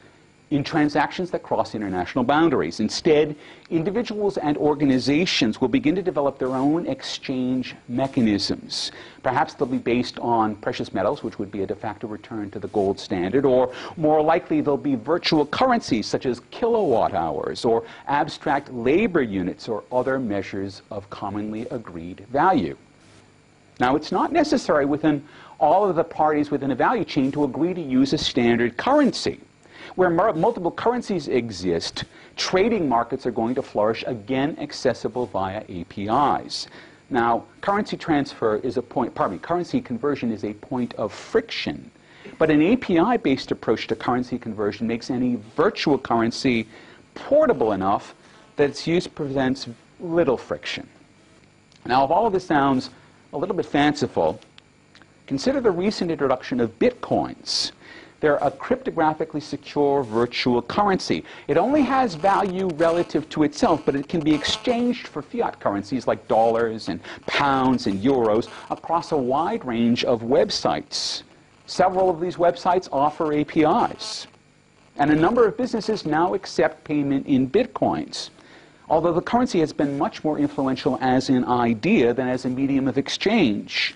[SPEAKER 2] in transactions that cross international boundaries. Instead, individuals and organizations will begin to develop their own exchange mechanisms. Perhaps they'll be based on precious metals, which would be a de facto return to the gold standard, or more likely they'll be virtual currencies such as kilowatt hours or abstract labor units or other measures of commonly agreed value. Now, it's not necessary within all of the parties within a value chain to agree to use a standard currency. Where multiple currencies exist, trading markets are going to flourish, again accessible via APIs. Now, currency conversion is a point of friction, but an API-based approach to currency conversion makes any virtual currency portable enough that its use presents little friction. Now, if all of this sounds a little bit fanciful, consider the recent introduction of bitcoins. They're a cryptographically secure virtual currency. It only has value relative to itself, but it can be exchanged for fiat currencies like dollars and pounds and euros across a wide range of websites. Several of these websites offer APIs. And a number of businesses now accept payment in bitcoins, although the currency has been much more influential as an idea than as a medium of exchange.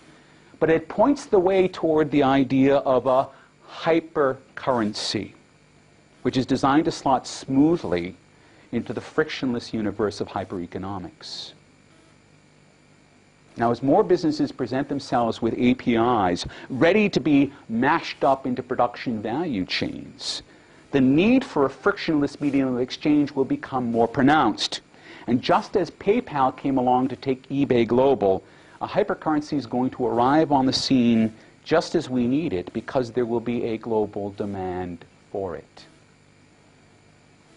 [SPEAKER 2] But it points the way toward the idea of a hypercurrency, which is designed to slot smoothly into the frictionless universe of hypereconomics. Now, as more businesses present themselves with APIs ready to be mashed up into production value chains, the need for a frictionless medium of exchange will become more pronounced. And just as PayPal came along to take eBay global, a hypercurrency is going to arrive on the scene just as we need it, because there will be a global demand for it.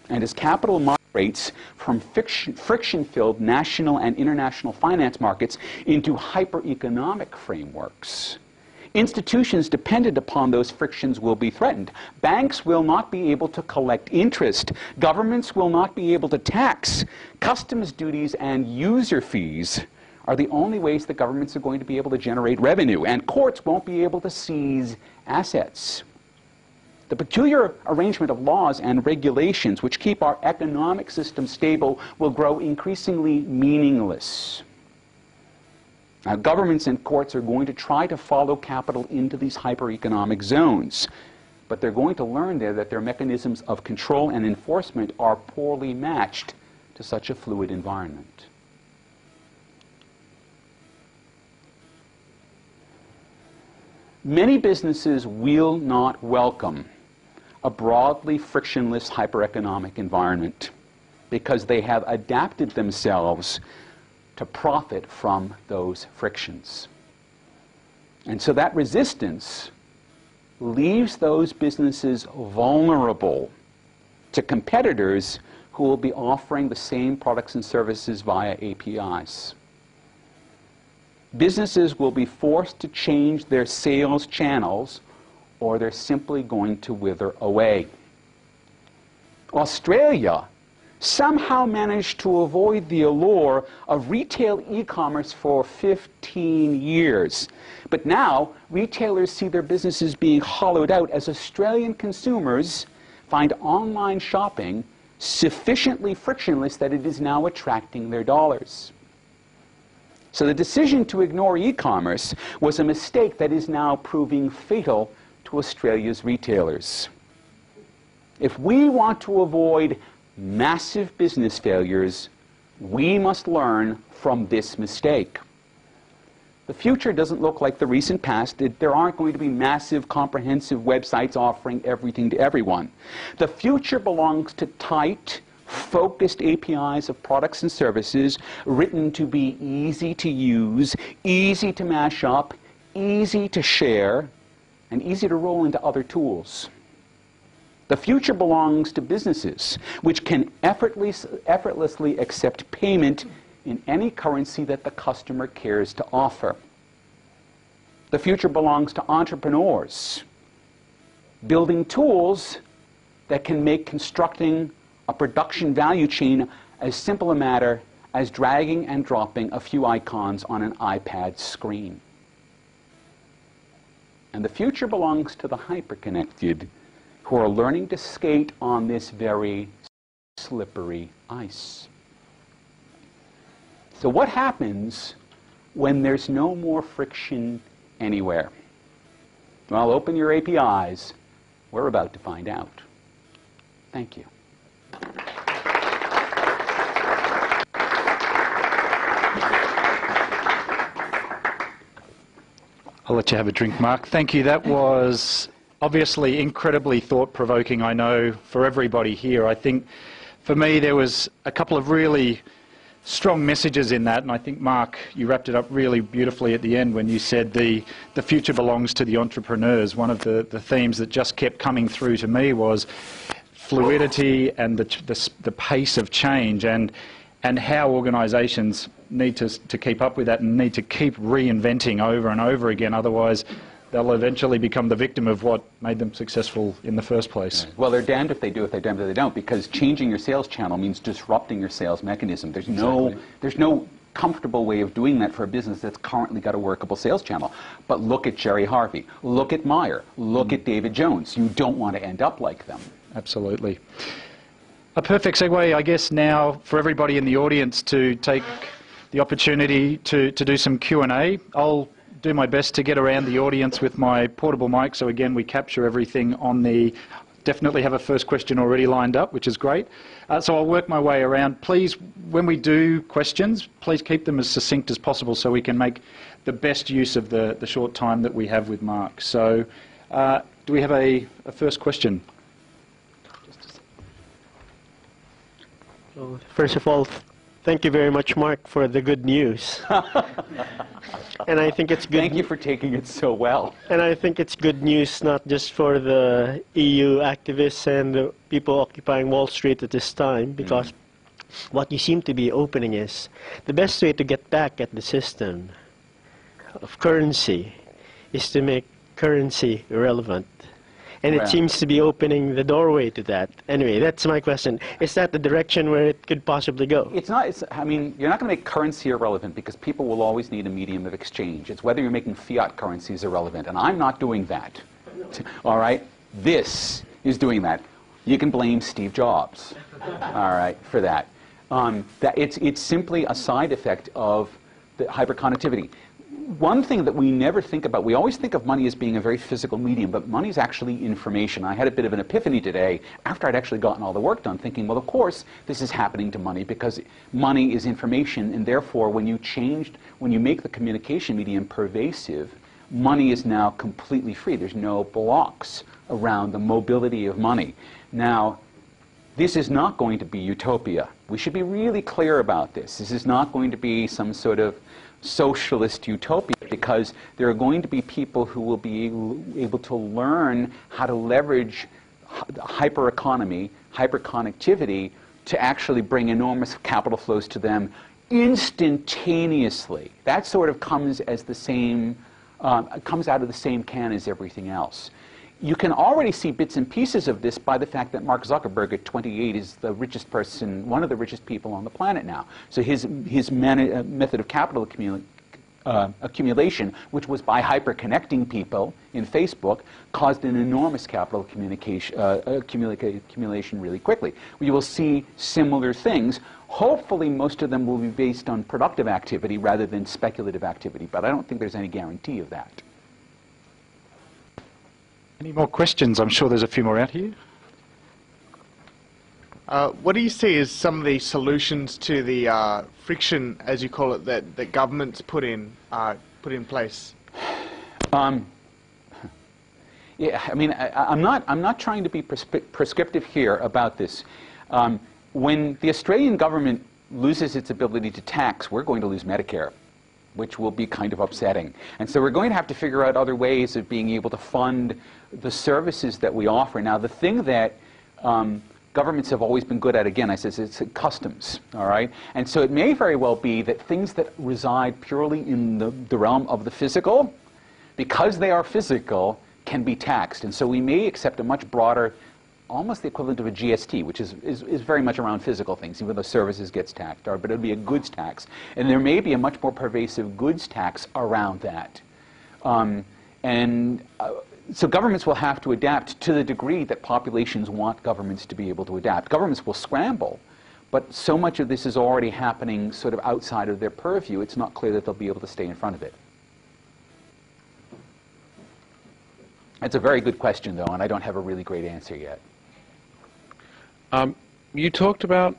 [SPEAKER 2] And as capital migrates from friction-filled national and international finance markets into hypereconomic frameworks, institutions dependent upon those frictions will be threatened. Banks will not be able to collect interest. Governments will not be able to tax. Customs duties and user fees are the only ways that governments are going to be able to generate revenue, and courts won't be able to seize assets. The peculiar arrangement of laws and regulations which keep our economic system stable will grow increasingly meaningless. Now, governments and courts are going to try to follow capital into these hypereconomic zones, but they're going to learn there that their mechanisms of control and enforcement are poorly matched to such a fluid environment. Many businesses will not welcome a broadly frictionless hypereconomic environment because they have adapted themselves to profit from those frictions. And so that resistance leaves those businesses vulnerable to competitors who will be offering the same products and services via APIs. Businesses will be forced to change their sales channels, or they're simply going to wither away. Australia somehow managed to avoid the allure of retail e-commerce for 15 years. But now, retailers see their businesses being hollowed out as Australian consumers find online shopping sufficiently frictionless that it is now attracting their dollars. So the decision to ignore e-commerce was a mistake that is now proving fatal to Australia's retailers. If we want to avoid massive business failures, we must learn from this mistake. The future doesn't look like the recent past. There aren't going to be massive, comprehensive websites offering everything to everyone. The future belongs to tight, focused APIs of products and services written to be easy to use, easy to mash up, easy to share, and easy to roll into other tools. The future belongs to businesses, which can effortlessly accept payment in any currency that the customer cares to offer. The future belongs to entrepreneurs, building tools that can make constructing a production value chain as simple a matter as dragging and dropping a few icons on an iPad screen. And the future belongs to the hyper-connected who are learning to skate on this very slippery ice. So what happens when there's no more friction anywhere? Well, open your APIs. We're about to find out. Thank you.
[SPEAKER 1] I'll let you have a drink, Mark. Thank you. That was obviously incredibly thought-provoking, I know, for everybody here. I think for me there was a couple of really strong messages in that, and I think, Mark, you wrapped it up really beautifully at the end when you said the future belongs to the entrepreneurs. One of the themes that just kept coming through to me was fluidity and the pace of change, and how organisations need to keep up with that and need to keep reinventing over and over again. Otherwise, they'll eventually become the victim of what made them successful in the first place.
[SPEAKER 2] Well, they're damned if they do, if they're damned if they don't, because changing your sales channel means disrupting your sales mechanism. There's no comfortable way of doing that for a business that's currently got a workable sales channel. But look at Jerry Harvey, look at Meyer, look at David Jones. You don't want to end up like them.
[SPEAKER 1] Absolutely. A perfect segue, I guess, now for everybody in the audience to take the opportunity to do some Q&A. I'll do my best to get around the audience with my portable mic, so again we capture everything on the... Definitely have a first question already lined up, which is great. So I'll work my way around. Please, when we do questions, please keep them as succinct as possible so we can make the best use of the short time that we have with Mark. So do we have a first question?
[SPEAKER 3] Well, first of all, thank you very much, Mark, for the good news. And I think it's good.
[SPEAKER 2] Thank you for taking it so well.
[SPEAKER 3] And I think it's good news not just for the EU activists and the people occupying Wall Street at this time, because what you seem to be opening is the best way to get back at the system of currency is to make currency irrelevant. And it seems to be opening the doorway to that. Anyway, that's my question. Is that the direction where it could possibly go?
[SPEAKER 2] It's not. I mean, you're not going to make currency irrelevant because people will always need a medium of exchange. It's whether you're making fiat currencies irrelevant. And I'm not doing that. All right? This is doing that. You can blame Steve Jobs, all right, for that. It's simply a side effect of the hyperconnectivity. One thing that we never think about, we always think of money as being a very physical medium, but money is actually information. I had a bit of an epiphany today after I'd actually gotten all the work done, thinking, well, of course, this is happening to money because money is information, and therefore, when you make the communication medium pervasive, money is now completely free. There's no blocks around the mobility of money. Now, this is not going to be utopia. We should be really clear about this. This is not going to be some sort of socialist utopia, because there are going to be people who will be able to learn how to leverage hypereconomy, hyperconnectivity, to actually bring enormous capital flows to them instantaneously. That sort of comes as the same, comes out of the same can as everything else. You can already see bits and pieces of this by the fact that Mark Zuckerberg at 28 is the richest person, one of the richest people on the planet now. So his method of capital accumulation, which was by hyper-connecting people in Facebook, caused an enormous capital accumulation really quickly. You will see similar things. Hopefully most of them will be based on productive activity rather than speculative activity, but I don't think there's any guarantee of that.
[SPEAKER 1] Any more questions? I'm sure there's a few more out here.
[SPEAKER 4] What do you see as some of the solutions to the friction, as you call it, that governments put in place?
[SPEAKER 2] Yeah, I mean, I'm not trying to be prescriptive here about this. When the Australian government loses its ability to tax, we're going to lose Medicare, which will be kind of upsetting. And so we're going to have to figure out other ways of being able to fund the services that we offer. Now, the thing that governments have always been good at, again, I said, it's customs, all right? And so it may very well be that things that reside purely in the realm of the physical, because they are physical, can be taxed. And so we may accept a much broader, almost the equivalent of a GST, which is very much around physical things, even though services gets taxed, but it would be a goods tax. And there may be a much more pervasive goods tax around that. So governments will have to adapt to the degree that populations want governments to be able to adapt. Governments will scramble, but so much of this is already happening sort of outside of their purview, it's not clear that they'll be able to stay in front of it. It's a very good question, though, and I don't have a really great answer yet.
[SPEAKER 5] You talked about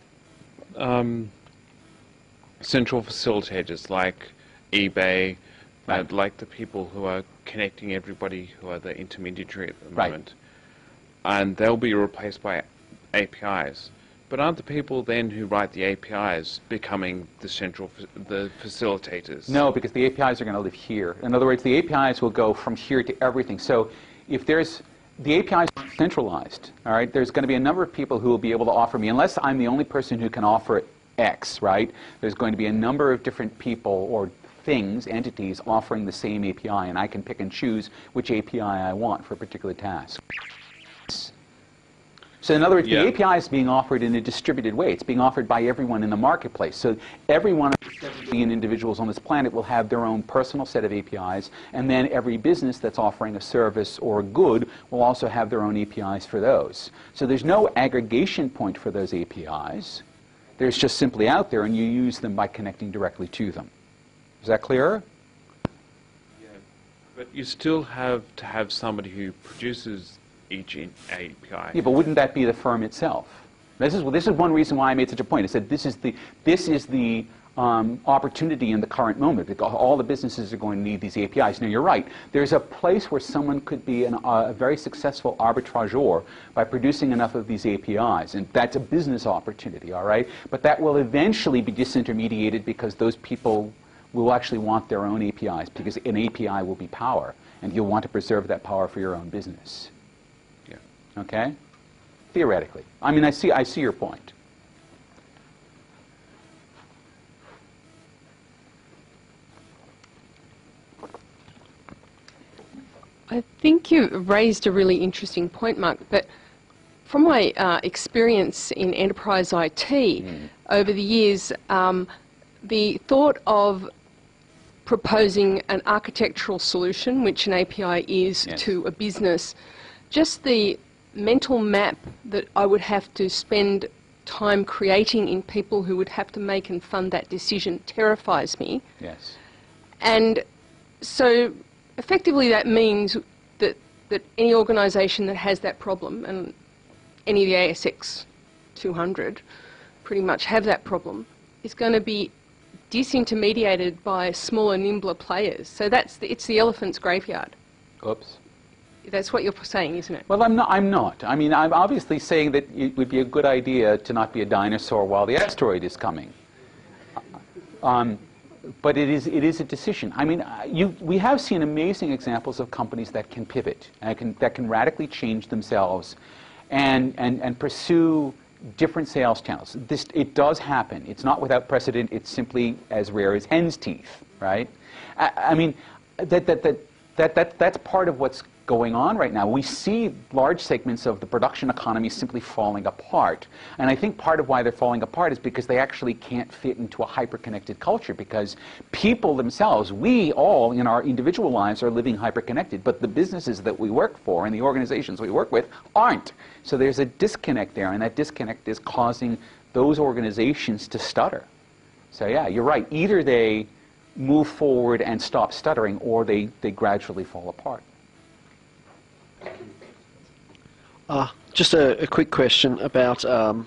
[SPEAKER 5] central facilitators like eBay,
[SPEAKER 2] Right.
[SPEAKER 5] like the people who are connecting everybody who are the intermediary at the
[SPEAKER 2] Right.
[SPEAKER 5] moment. And they'll be replaced by APIs. But aren't the people then who write the APIs becoming the the facilitators?
[SPEAKER 2] No, because the APIs are going to live here. In other words, the APIs will go from here to everything. So if the APIs are centralized, all right, there's going to be a number of people who will be able to offer me, unless I'm the only person who can offer X, right? There's going to be a number of different people or things, entities, offering the same API, and I can pick and choose which API I want for a particular task. So in other words,
[SPEAKER 5] Yeah.
[SPEAKER 2] the API is being offered in a distributed way. It's being offered by everyone in the marketplace. So every one of the 7 billion individuals on this planet will have their own personal set of APIs, and then every business that's offering a service or a good will also have their own APIs for those. So there's no aggregation point for those APIs. They're just simply out there, and you use them by connecting directly to them. Is that clearer?
[SPEAKER 5] Yeah. But you still have to have somebody who produces each API.
[SPEAKER 2] Yeah, but wouldn't that be the firm itself? This is one reason why I made such a point. I said this is the opportunity in the current moment, because all the businesses are going to need these APIs. Now, you're right. There's a place where someone could be a very successful arbitrageur by producing enough of these APIs, and that's a business opportunity, all right? But that will eventually be disintermediated because those people will actually want their own APIs, because an API will be power, and you'll want to preserve that power for your own business.
[SPEAKER 5] Yeah.
[SPEAKER 2] Okay? Theoretically. I mean, I see your point.
[SPEAKER 6] I think you raised a really interesting point, Mark, but from my experience in enterprise IT over the years, the thought of proposing an architectural solution, which an API is
[SPEAKER 2] Yes.
[SPEAKER 6] to a business, just the mental map that I would have to spend time creating in people who would have to make and fund that decision terrifies me.
[SPEAKER 2] Yes.
[SPEAKER 6] And so effectively that means that any organisation that has that problem, and any of the ASX 200 pretty much have that problem, is going to be disintermediated by smaller, nimbler players. So it's the elephant's graveyard.
[SPEAKER 2] Oops.
[SPEAKER 6] That's what you're saying, isn't it?
[SPEAKER 2] Well, I'm not. I mean, I'm obviously saying that it would be a good idea to not be a dinosaur while the asteroid is coming. But it is a decision. I mean, we have seen amazing examples of companies that can pivot, and that can radically change themselves and pursue different sales channels. It does happen. It's not without precedent. It's simply as rare as hen's teeth, right? I mean, that's part of what's going on right now. We see large segments of the production economy simply falling apart. And I think part of why they're falling apart is because they actually can't fit into a hyper-connected culture, because people themselves, we all in our individual lives are living hyper-connected, but the businesses that we work for and the organizations we work with aren't. So there's a disconnect there, and that disconnect is causing those organizations to stutter. So yeah, you're right. Either they move forward and stop stuttering, or they gradually fall apart.
[SPEAKER 7] Just a quick question about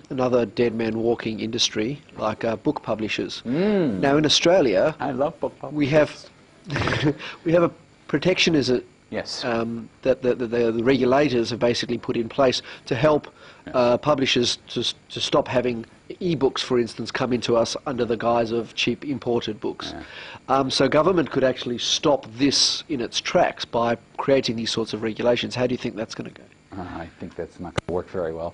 [SPEAKER 7] another dead man walking industry, like book publishers. Now in Australia,
[SPEAKER 2] I love book publishing.
[SPEAKER 7] we have we have a protectionism
[SPEAKER 2] Yes.
[SPEAKER 7] that the regulators have basically put in place to help publishers to stop having e-books, for instance, come into us under the guise of cheap imported books. So government could actually stop this in its tracks by creating these sorts of regulations. How do you think that's going to go?
[SPEAKER 2] I think that's not going to work very well.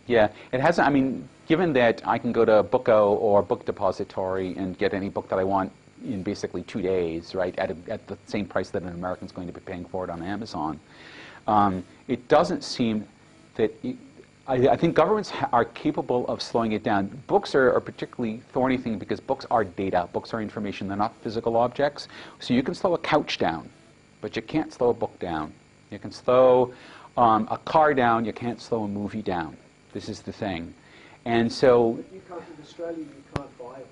[SPEAKER 2] Yeah, it hasn't. I mean, given that I can go to Booko or Book Depository and get any book that I want in basically 2 days, right, at the same price that an American's going to be paying for it on Amazon, it doesn't seem that. I think governments are capable of slowing it down. Books are a particularly thorny thing because books are data. Books are information. They're not physical objects. So you can slow a couch down, but you can't slow a book down. You can slow a car down. You can't slow a movie down. This is the thing. And so...
[SPEAKER 7] If you come to Australia, you can't buy a book.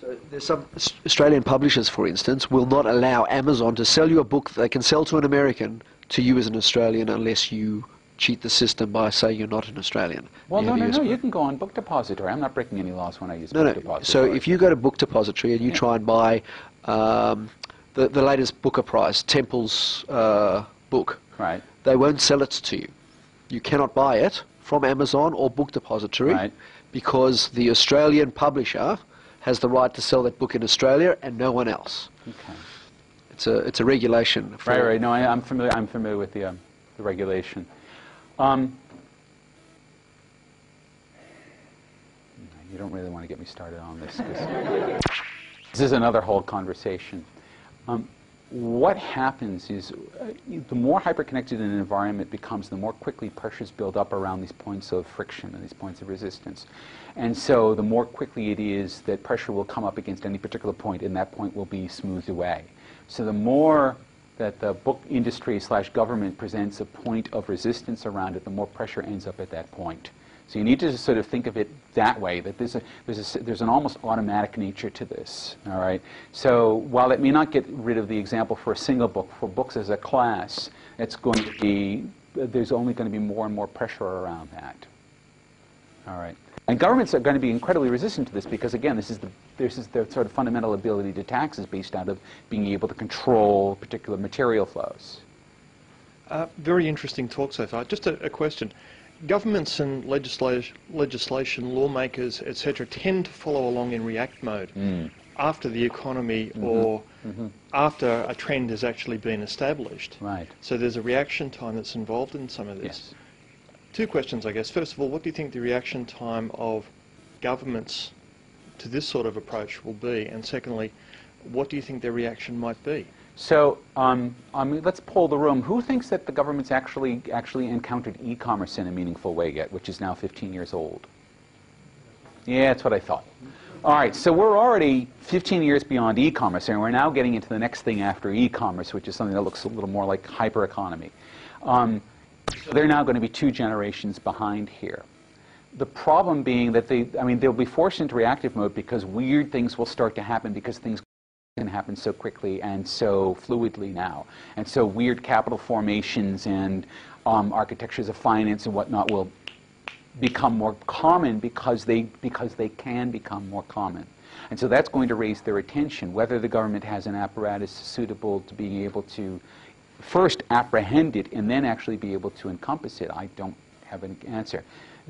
[SPEAKER 7] So there's some Australian publishers, for instance, will not allow Amazon to sell you a book that they can sell to an American to you as an Australian unless you cheat the system by saying you're not an Australian.
[SPEAKER 2] Well, no, you can go on Book Depository. I'm not breaking any laws when I use Book Depository.
[SPEAKER 7] So if you go to Book Depository and you try and buy the latest Booker Prize, Temple's book,
[SPEAKER 2] right,
[SPEAKER 7] they won't sell it to you. You cannot buy it from Amazon or Book Depository,
[SPEAKER 2] right,
[SPEAKER 7] because the Australian publisher has the right to sell that book in Australia and no one else.
[SPEAKER 2] Okay.
[SPEAKER 7] It's a regulation.
[SPEAKER 2] Right. No, I'm familiar with the regulation. You don't really want to get me started on this. This is another whole conversation. What happens is the more hyperconnected an environment becomes, the more quickly pressures build up around these points of friction and these points of resistance. And so the more quickly it is that pressure will come up against any particular point, and that point will be smoothed away. So the more that the book industry / government presents a point of resistance around it, the more pressure ends up at that point. So you need to sort of think of it that way, that there's an almost automatic nature to this, all right? So while it may not get rid of the example for a single book, for books as a class, it's going to be, there's only going to be more and more pressure around that, all right? And governments are going to be incredibly resistant to this because, again, this is their sort of fundamental ability to tax is based out of being able to control particular material flows.
[SPEAKER 8] Very interesting talk so far. Just a question. Governments and legislation, lawmakers, etc., tend to follow along in react mode after the economy or after a trend has actually been established.
[SPEAKER 2] Right.
[SPEAKER 8] So there's a reaction time that's involved in some of this.
[SPEAKER 2] Yes.
[SPEAKER 8] Two questions, I guess. First of all, what do you think the reaction time of governments to this sort of approach will be? And secondly, what do you think their reaction might be?
[SPEAKER 2] So let's poll the room. Who thinks that the government's actually encountered e-commerce in a meaningful way yet, which is now 15 years old? Yeah, that's what I thought. All right, so we're already 15 years beyond e-commerce, and we're now getting into the next thing after e-commerce, which is something that looks a little more like hypereconomy. So they're now going to be 2 generations behind here. The problem being that they'll be forced into reactive mode because weird things will start to happen because things can happen so quickly and so fluidly now. And so weird capital formations and architectures of finance and whatnot will become more common because they can become more common. And so that's going to raise their attention. Whether the government has an apparatus suitable to being able to first apprehend it and then actually be able to encompass it, I don't have an answer.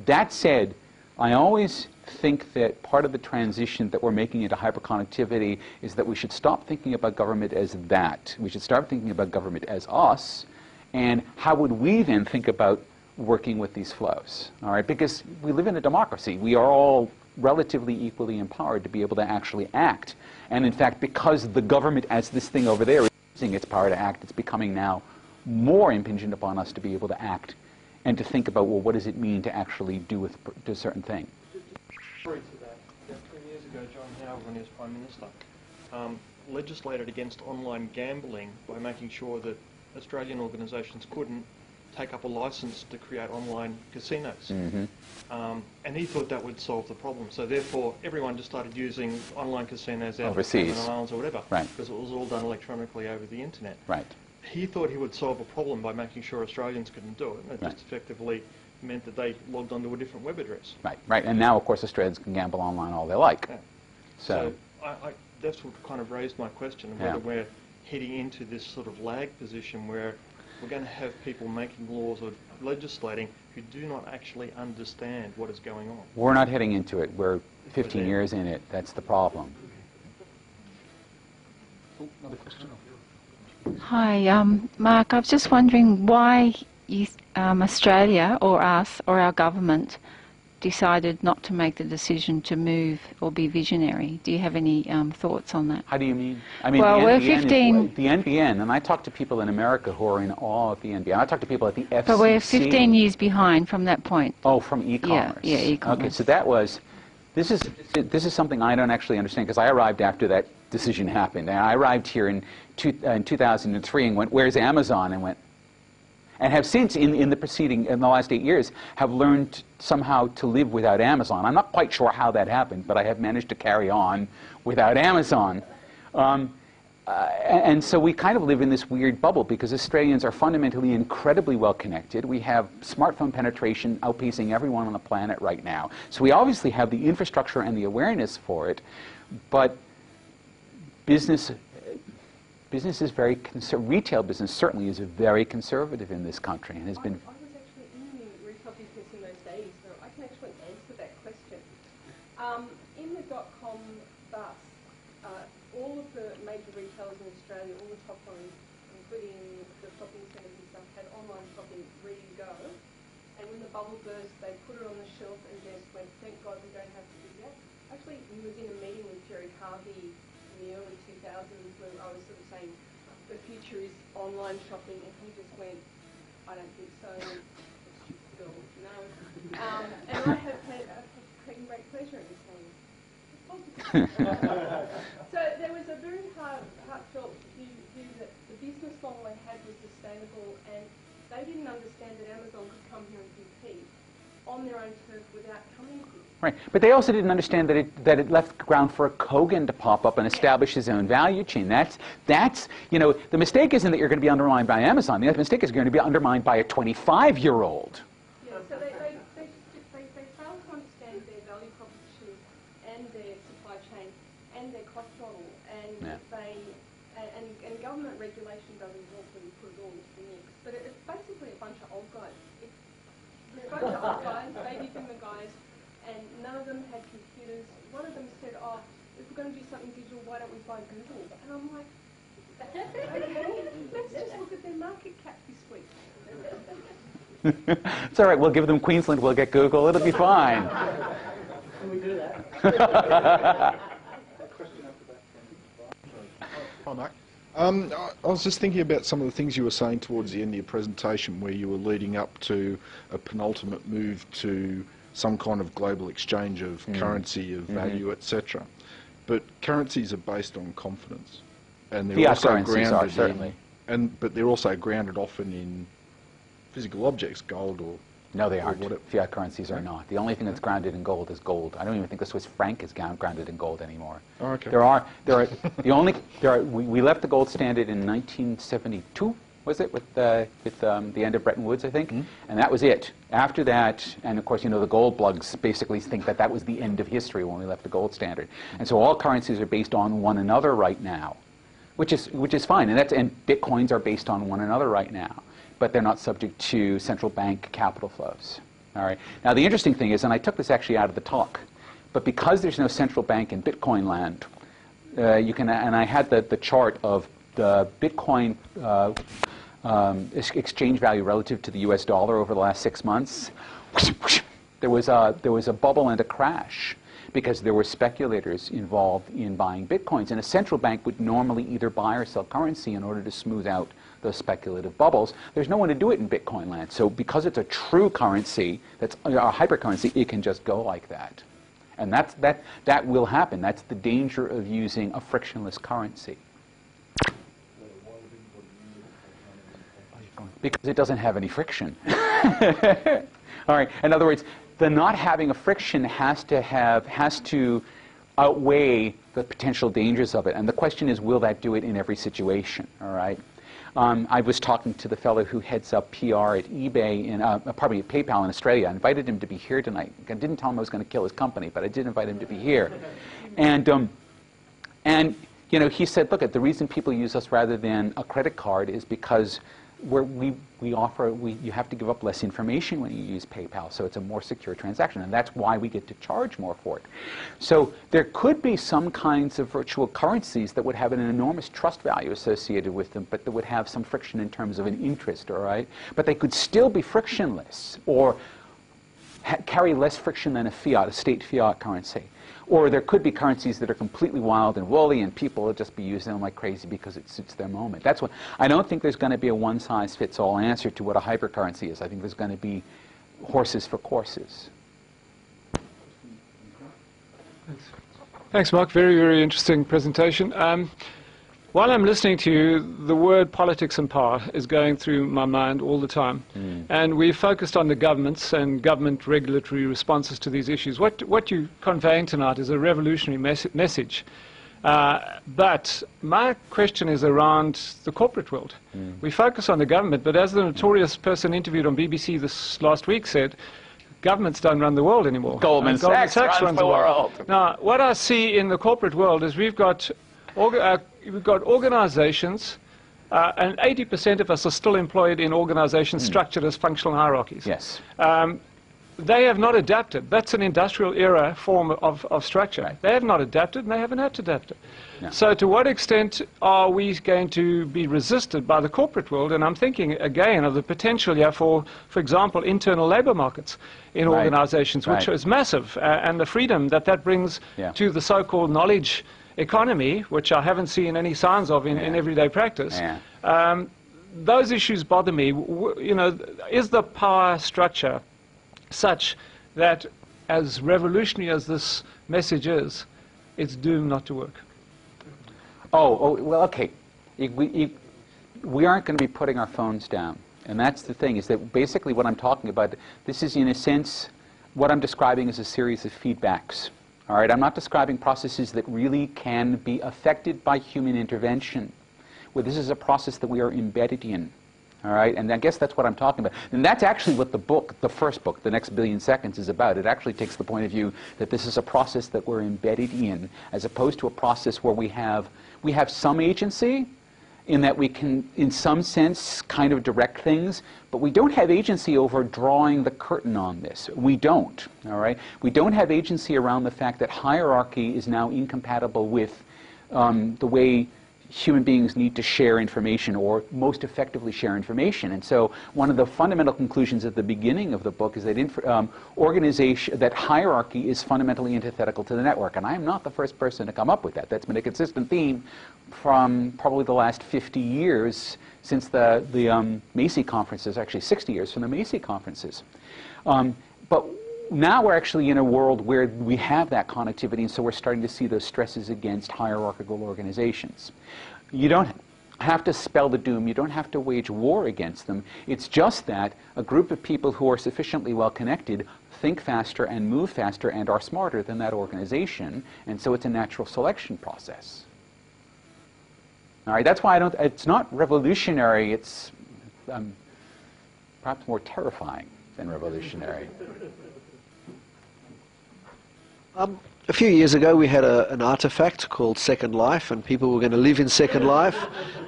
[SPEAKER 2] That said, I always think that part of the transition that we're making into hyperconnectivity is that we should stop thinking about government as that. We should start thinking about government as us, and how would we then think about working with these flows, all right? Because we live in a democracy. We are all relatively equally empowered to be able to actually act. And in fact, because the government as this thing over there is using its power to act, it's becoming now more impingent upon us to be able to act and to think about, well, what does it mean to actually do a certain thing?
[SPEAKER 8] Sorry to that. 3 years ago, John Howard, when he was Prime Minister, legislated against online gambling by making sure that Australian organisations couldn't take up a licence to create online casinos. And he thought that would solve the problem. So therefore, everyone just started using online casinos out
[SPEAKER 2] overseas,
[SPEAKER 8] of the Cayman Islands or whatever,
[SPEAKER 2] right,
[SPEAKER 8] because it was all done electronically over the internet.
[SPEAKER 2] Right.
[SPEAKER 8] He thought he would solve a problem by making sure Australians couldn't do it, and it
[SPEAKER 2] right,
[SPEAKER 8] just effectively meant that they logged onto a different web address.
[SPEAKER 2] Right, right. And now, of course, Australians can gamble online all they like.
[SPEAKER 8] Yeah.
[SPEAKER 2] So
[SPEAKER 8] that's what kind of raised my question of whether we're heading into this sort of lag position where we're going to have people making laws or legislating who do not actually understand what is going on.
[SPEAKER 2] We're not heading into it. We're 15 years in it. That's the problem.
[SPEAKER 7] Another question.
[SPEAKER 9] Hi, Mark. I was just wondering why Australia, or us, or our government, decided not to make the decision to move or be visionary. Do you have any thoughts on that?
[SPEAKER 2] How do you mean? I mean,
[SPEAKER 9] well,
[SPEAKER 2] the
[SPEAKER 9] we're
[SPEAKER 2] NBN
[SPEAKER 9] 15.
[SPEAKER 2] The NBN, and I talk to people in America who are in awe of the NBN. I talk to people at the FCC.
[SPEAKER 9] But we're 15 years behind from that point.
[SPEAKER 2] Oh, from e-commerce.
[SPEAKER 9] Yeah, e-commerce.
[SPEAKER 2] Okay, so that was. This is something I don't actually understand because I arrived after that decision happened. And I arrived here in 2003 and went, "Where's Amazon?" and went. And have since, in the last 8 years, have learned somehow to live without Amazon. I'm not quite sure how that happened, but I have managed to carry on without Amazon. And so we kind of live in this weird bubble because Australians are fundamentally incredibly well connected. We have smartphone penetration outpacing everyone on the planet right now. So we obviously have the infrastructure and the awareness for it, but business is very retail business certainly is very conservative in this country and has been.
[SPEAKER 6] I was actually in the retail business in those days, so I can actually answer that question. In the .com bust, all of the major retailers in Australia, all the top ones, including the shopping centres and stuff, had online shopping ready to go. And when the bubble burst, they put it on the shelf and just went, "Thank God we don't have to do that." Actually, we was in a meeting with Jerry Harvey in the early 2000s where I was sort of saying the future is online shopping, and he just went, "I don't think so." Still, no. And I have taken great pleasure in saying, so there was a very heartfelt view that the business model they had was sustainable, and they didn't understand that Amazon could come here and compete on their own turf without coming here.
[SPEAKER 2] Right, but they also didn't understand that it left ground for a Kogan to pop up and establish his own value chain. That's the mistake isn't that you're going to be undermined by Amazon. The mistake is you're going to be undermined by a 25-year-old.
[SPEAKER 6] Yeah, so they failed to understand their value proposition and their supply chain and their cost model, and and government regulation doesn't help them put it all into the mix. But it's basically a bunch of old guys. They're a bunch of old guys, baby boomer guys. And none of them had computers. One of them said, "Oh, if we're going to do something digital, why don't we buy Google?" And I'm like, "Okay, let's just look at their market cap this week."
[SPEAKER 2] It's all right. We'll give them Queensland. We'll get Google. It'll be fine.
[SPEAKER 3] Can we do that?
[SPEAKER 10] Hi, Mark. I was just thinking about some of the things you were saying towards the end of your presentation where you were leading up to a penultimate move to some kind of global exchange of currency, of value, etc. But currencies are based on confidence, and they're also grounded
[SPEAKER 2] certainly.
[SPEAKER 10] But they're also grounded often in physical objects, gold or.
[SPEAKER 2] No, they aren't. Fiat currencies are not. The only thing that's grounded in gold is gold. I don't even think the Swiss franc is grounded in gold anymore.
[SPEAKER 10] Oh, okay.
[SPEAKER 2] We left the gold standard in 1972. Was it, with the end of Bretton Woods, I think? And that was it. After that, and of course, the gold bugs basically think that was the end of history when we left the gold standard. And so all currencies are based on one another right now, which is fine. And Bitcoins are based on one another right now, but they're not subject to central bank capital flows. All right. Now, the interesting thing is, and I took this actually out of the talk, but because there's no central bank in Bitcoin land, you can, and I had the chart of the Bitcoin exchange value relative to the US dollar over the last 6 months. There was a bubble and a crash because there were speculators involved in buying Bitcoins, and a central bank would normally either buy or sell currency in order to smooth out those speculative bubbles. There's no one to do it in Bitcoin land, so because it's a true currency, that's a hypercurrency, it can just go like that. And that will happen. That's the danger of using a frictionless currency. Because it doesn't have any friction. All right. In other words, the not having a friction has to outweigh the potential dangers of it. And the question is, will that do it in every situation? All right. I was talking to the fellow who heads up PR at eBay at PayPal in Australia. I invited him to be here tonight. I didn't tell him I was going to kill his company, but I did invite him to be here. And he said, look, the reason people use us rather than a credit card is because where you have to give up less information when you use PayPal, so it's a more secure transaction, and that's why we get to charge more for it. So there could be some kinds of virtual currencies that would have an enormous trust value associated with them, but that would have some friction in terms of an interest, all right? But they could still be frictionless, or carry less friction than a state fiat currency. Or there could be currencies that are completely wild and woolly, and people will just be using them like crazy because it suits their moment. That's what I don't think there's going to be a one-size-fits-all answer to what a hypercurrency is. I think there's going to be horses for courses.
[SPEAKER 11] Thanks, Mark. Very, very interesting presentation. While I'm listening to you, the word politics and power is going through my mind all the time. And we focused on the governments and government regulatory responses to these issues. What you're conveying tonight is a revolutionary message. But my question is around the corporate world. We focus on the government, but as the notorious person interviewed on BBC this last week said, governments don't run the world anymore.
[SPEAKER 2] Goldman Sachs runs the world.
[SPEAKER 11] Now, what I see in the corporate world is we've got organizations, and 80% of us are still employed in organizations structured as functional hierarchies.
[SPEAKER 2] Yes.
[SPEAKER 11] They have not adapted. That's an industrial era form of structure.
[SPEAKER 2] Right.
[SPEAKER 11] They have not adapted, and they haven't had to adapt it.
[SPEAKER 2] No.
[SPEAKER 11] So to what extent are we going to be resisted by the corporate world? And I'm thinking, again, of the potential here for example, internal labor markets in organizations, which is massive, and the freedom that brings to the so-called knowledge economy, which I haven't seen any signs of in everyday practice. Those issues bother me. You know, is the power structure such that, as revolutionary as this message is, it's doomed not to work?
[SPEAKER 2] Well, okay. We aren't going to be putting our phones down. And that's the thing, is that basically what I'm talking about, this is in a sense, what I'm describing is a series of feedbacks. All right, I'm not describing processes that really can be affected by human intervention. Well, this is a process that we are embedded in. All right, and I guess that's what I'm talking about. And that's actually what the first book, The Next Billion Seconds, is about. It actually takes the point of view that this is a process that we're embedded in, as opposed to a process where we have some agency, in that we can, in some sense, kind of direct things, but we don't have agency over drawing the curtain on this. We don't, all right? We don't have agency around the fact that hierarchy is now incompatible with the way human beings need to share information, or most effectively share information. And so one of the fundamental conclusions at the beginning of the book is that that hierarchy is fundamentally antithetical to the network. And I am not the first person to come up with that. That's been a consistent theme from probably the last 50 years since the Macy conferences, actually 60 years from the Macy conferences. But now we're actually in a world where we have that connectivity, and so we're starting to see those stresses against hierarchical organizations. You don't have to spell the doom. You don't have to wage war against them. It's just that a group of people who are sufficiently well connected think faster and move faster and are smarter than that organization, and so it's a natural selection process. All right, that's why it's not revolutionary. It's perhaps more terrifying than revolutionary.
[SPEAKER 7] A few years ago we had an artifact called Second Life, and people were going to live in Second Life,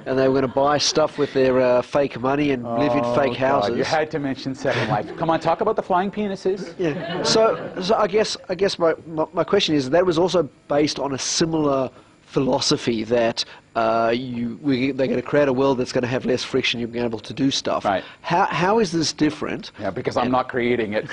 [SPEAKER 7] and they were going to buy stuff with their fake money and live in fake houses.
[SPEAKER 2] You had to mention Second Life. Come on, talk about the flying penises.
[SPEAKER 7] Yeah. So I guess my question is, that was also based on a similar philosophy that they're going to create a world that's going to have less friction. You'll be able to do stuff.
[SPEAKER 2] Right.
[SPEAKER 7] How is this different?
[SPEAKER 2] Yeah, because I'm not creating it.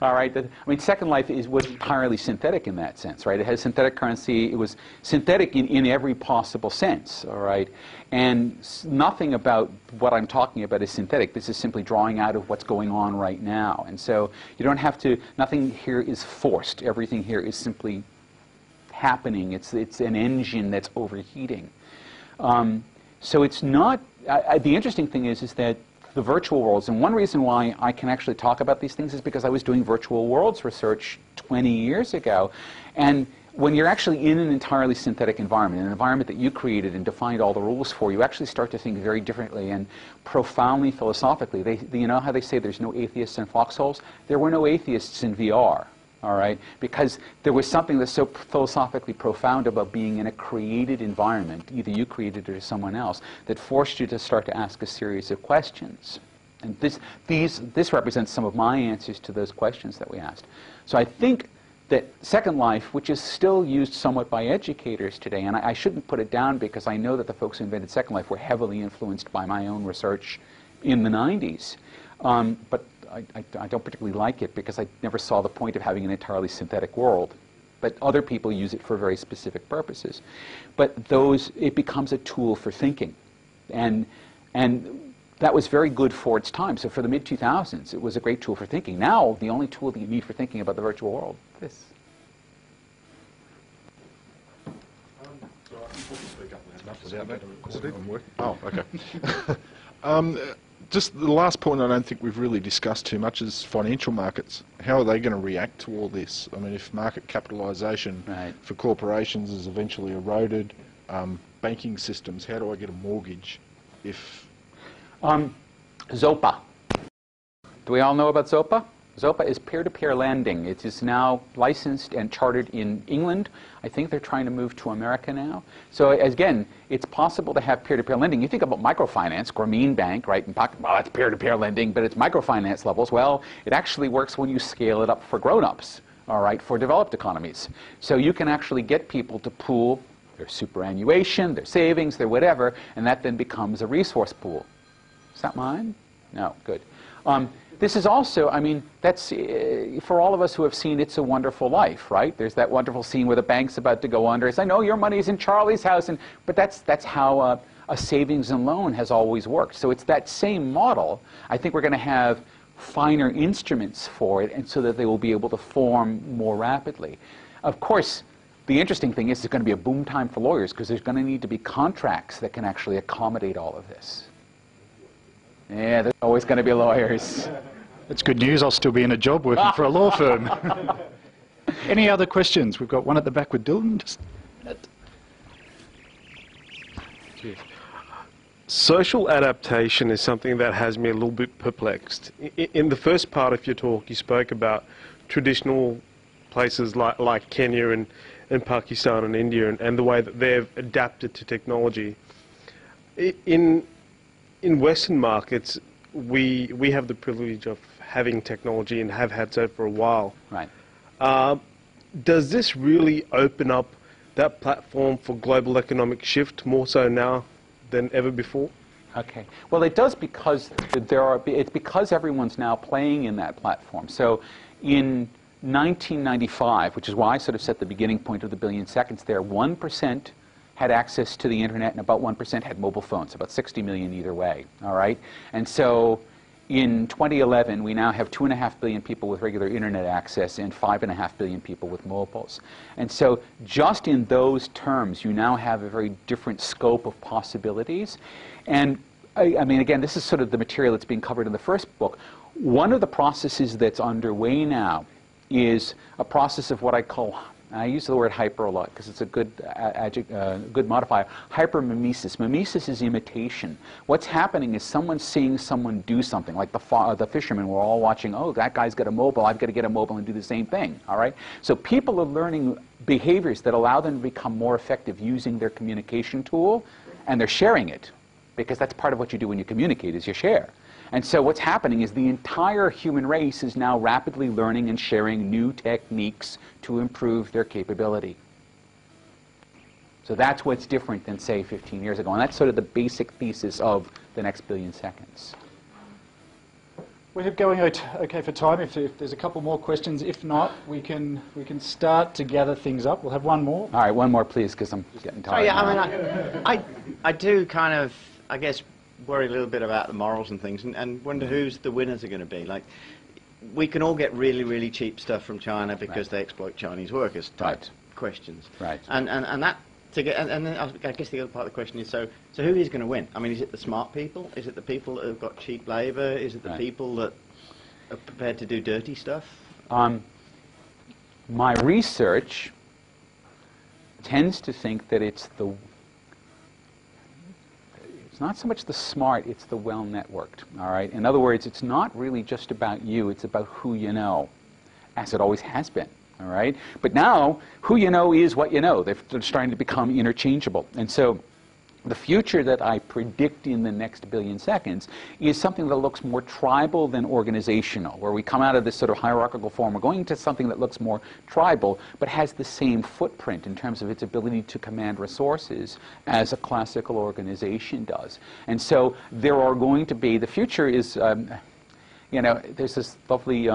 [SPEAKER 2] All right. I mean, Second Life was entirely synthetic in that sense, right? It has synthetic currency. It was synthetic in every possible sense, all right? And nothing about what I'm talking about is synthetic. This is simply drawing out of what's going on right now. And so you don't have to, nothing here is forced. Everything here is simply happening. It's an engine that's overheating. So it's not, the interesting thing is that the virtual worlds, and one reason why I can actually talk about these things is because I was doing virtual worlds research 20 years ago. And when you're actually in an entirely synthetic environment, an environment that you created and defined all the rules for, you actually start to think very differently and profoundly philosophically. You know how they say there's no atheists in foxholes? There were no atheists in VR. all right? Because there was something that's so philosophically profound about being in a created environment, either you created it or someone else, that forced you to start to ask a series of questions. And this represents some of my answers to those questions that we asked. So I think that Second Life, which is still used somewhat by educators today, and I shouldn't put it down because I know that the folks who invented Second Life were heavily influenced by my own research in the 90s. But I don't particularly like it because I never saw the point of having an entirely synthetic world. But other people use it for very specific purposes. But it becomes a tool for thinking. And that was very good for its time. So for the mid-2000s, it was a great tool for thinking. Now, the only tool that you need for thinking about the virtual world, this.
[SPEAKER 10] Oh, okay. Just the last point I don't think we've really discussed too much is financial markets. How are they going to react to all this? I mean, if market capitalisation for corporations is eventually eroded, banking systems, how do I get a mortgage if...
[SPEAKER 2] Zopa. Do we all know about Zopa? Zopa is peer-to-peer lending. It is now licensed and chartered in England. I think they're trying to move to America now. So again, it's possible to have peer-to-peer lending. You think about microfinance, Grameen Bank, right? Well, it's peer-to-peer lending, but it's microfinance levels. Well, it actually works when you scale it up for grown-ups, all right, for developed economies. So you can actually get people to pool their superannuation, their savings, their whatever, and that then becomes a resource pool. Is that mine? No, good. This is also, I mean, that's, for all of us who have seen It's a Wonderful Life, right? There's that wonderful scene where the bank's about to go under. It's like, no, your money's in Charlie's house. But that's how a savings and loan has always worked. So it's that same model. I think we're going to have finer instruments for it, and so that they will be able to form more rapidly. Of course, the interesting thing is it's going to be a boom time for lawyers because there's going to need to be contracts that can actually accommodate all of this. Yeah, there's always going to be lawyers.
[SPEAKER 1] That's good news. I'll still be in a job working for a law firm. Any other questions? We've got one at the back with Dylan. Just...
[SPEAKER 12] Social adaptation is something that has me a little bit perplexed. In the first part of your talk, you spoke about traditional places like Kenya and Pakistan and India and the way that they've adapted to technology. In Western markets, we have the privilege of having technology and have had so for a while.
[SPEAKER 2] Right.
[SPEAKER 12] Does this really open up that platform for global economic shift more so now than ever before?
[SPEAKER 2] Okay. Well, it does because it's because everyone's now playing in that platform. So in 1995, which is why I sort of set the beginning point of the billion seconds there, 1% had access to the internet and about 1% had mobile phones, about 60 million either way, all right? And so in 2011, we now have 2.5 billion people with regular internet access and 5.5 billion people with mobiles. And so just in those terms, you now have a very different scope of possibilities. And I mean, again, this is sort of the material that's being covered in the first book. One of the processes that's underway now is a process of what I call, I use the word hyper a lot because it's a good good modifier. Hypermimesis. Mimesis is imitation. What's happening is someone's seeing someone do something, like the fishermen were all watching, oh, that guy's got a mobile, I've got to get a mobile and do the same thing, all right? So people are learning behaviors that allow them to become more effective using their communication tool, and they're sharing it, because that's part of what you do when you communicate is you share. And so what's happening is the entire human race is now rapidly learning and sharing new techniques to improve their capability. So that's what's different than, say, 15 years ago. And that's sort of the basic thesis of the next billion seconds.
[SPEAKER 1] We're going okay for time. If there's a couple more questions, if not, we can start to gather things up. We'll have one more.
[SPEAKER 2] All right, one more, please, because I'm getting tired.
[SPEAKER 13] Oh, yeah, I mean, I do kind of, I guess, worry a little bit about the morals and things, and wonder who's the winners are going to be. Like, we can all get really, really cheap stuff from China because they exploit Chinese workers type questions.
[SPEAKER 2] Right.
[SPEAKER 13] And that to get, and then I guess the other part of the question is, so who is going to win? I mean, is it the smart people? Is it the people that have got cheap labour? Is it the people that are prepared to do dirty stuff?
[SPEAKER 2] My research tends to think that it's not so much the smart, it's the well-networked, all right? In other words, it's not really just about you, it's about who you know. as it always has been. All right? But now, who you know is what you know. They're starting to become interchangeable. And so the future that I predict in the next billion seconds is something that looks more tribal than organizational, where we come out of this sort of hierarchical form. We're going to something that looks more tribal, but has the same footprint in terms of its ability to command resources as a classical organization does. And so there are going to be, the future is, you know, there's this lovely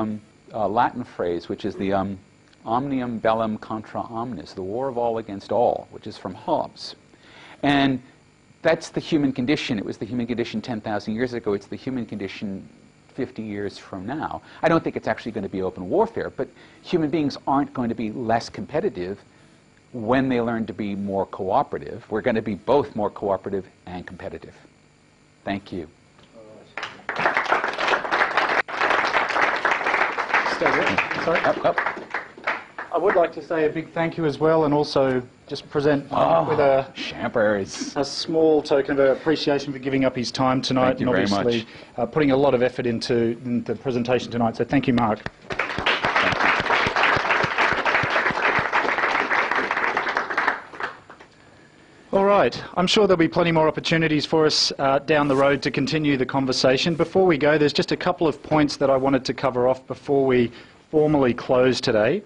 [SPEAKER 2] Latin phrase, which is the omnium bellum contra omnes, the war of all against all, which is from Hobbes. And that's the human condition. It was the human condition 10,000 years ago. It's the human condition 50 years from now. I don't think it's actually going to be open warfare, but human beings aren't going to be less competitive when they learn to be more cooperative. We're going to be both more cooperative and competitive. Thank you.
[SPEAKER 1] Sorry? I would like to say a big thank you as well, and also just present with a small token of appreciation for giving up his time tonight,
[SPEAKER 2] Thank you
[SPEAKER 1] and
[SPEAKER 2] very
[SPEAKER 1] obviously putting a lot of effort into the presentation tonight. So thank you, Mark. All right, I'm sure there'll be plenty more opportunities for us down the road to continue the conversation. Before we go, there's just a couple of points that I wanted to cover off before we formally close today.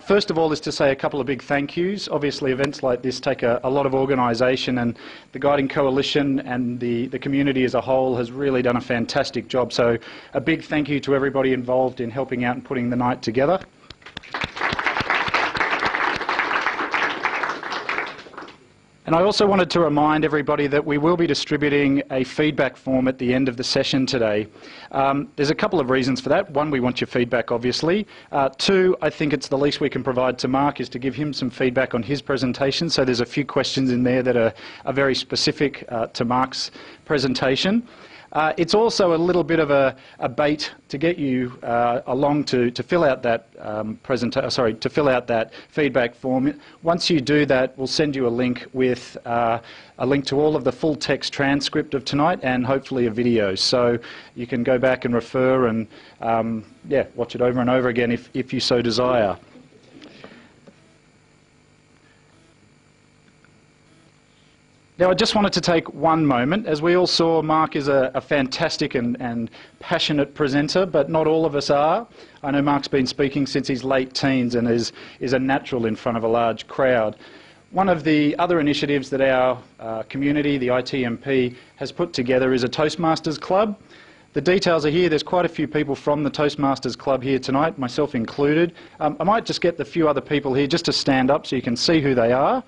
[SPEAKER 1] First of all is to say a couple of big thank yous. Obviously events like this take a lot of organisation, and the Guiding Coalition and the community as a whole has really done a fantastic job. So a big thank you to everybody involved in helping out and putting the night together. And I also wanted to remind everybody that we will be distributing a feedback form at the end of the session today. There's a couple of reasons for that. One, we want your feedback, obviously. Two, I think it's the least we can provide to Mark is to give him some feedback on his presentation. So there's a few questions in there that are very specific to Mark's presentation. It's also a little bit of a bait to get you along to fill out that to fill out that feedback form. Once you do that, we'll send you a link with a link to all of the full text transcript of tonight and hopefully a video, so you can go back and refer and yeah, watch it over and over again if you so desire. Now, I just wanted to take one moment. As we all saw, Mark is a fantastic and passionate presenter, but not all of us are. I know Mark's been speaking since his late teens and is a natural in front of a large crowd. One of the other initiatives that our community, the ITMP, has put together is a Toastmasters Club. The details are here. There's quite a few people from the Toastmasters Club here tonight, myself included. I might just get the few other people here just to stand up so you can see who they are.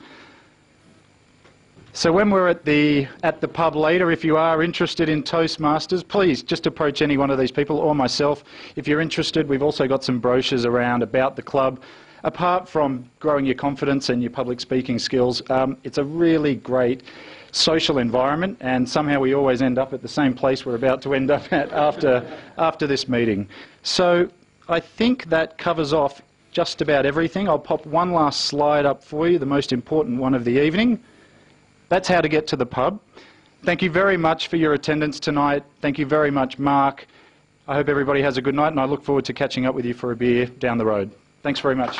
[SPEAKER 1] So when we're at the pub later, if you are interested in Toastmasters, please just approach any one of these people or myself. If you're interested, we've also got some brochures around about the club. Apart from growing your confidence and your public speaking skills, it's a really great social environment, and somehow we always end up at the same place we're about to end up at after this meeting. So I think that covers off just about everything. I'll pop one last slide up for you, the most important one of the evening. That's how to get to the pub. Thank you very much for your attendance tonight. Thank you very much, Mark. I hope everybody has a good night, and I look forward to catching up with you for a beer down the road. Thanks very much.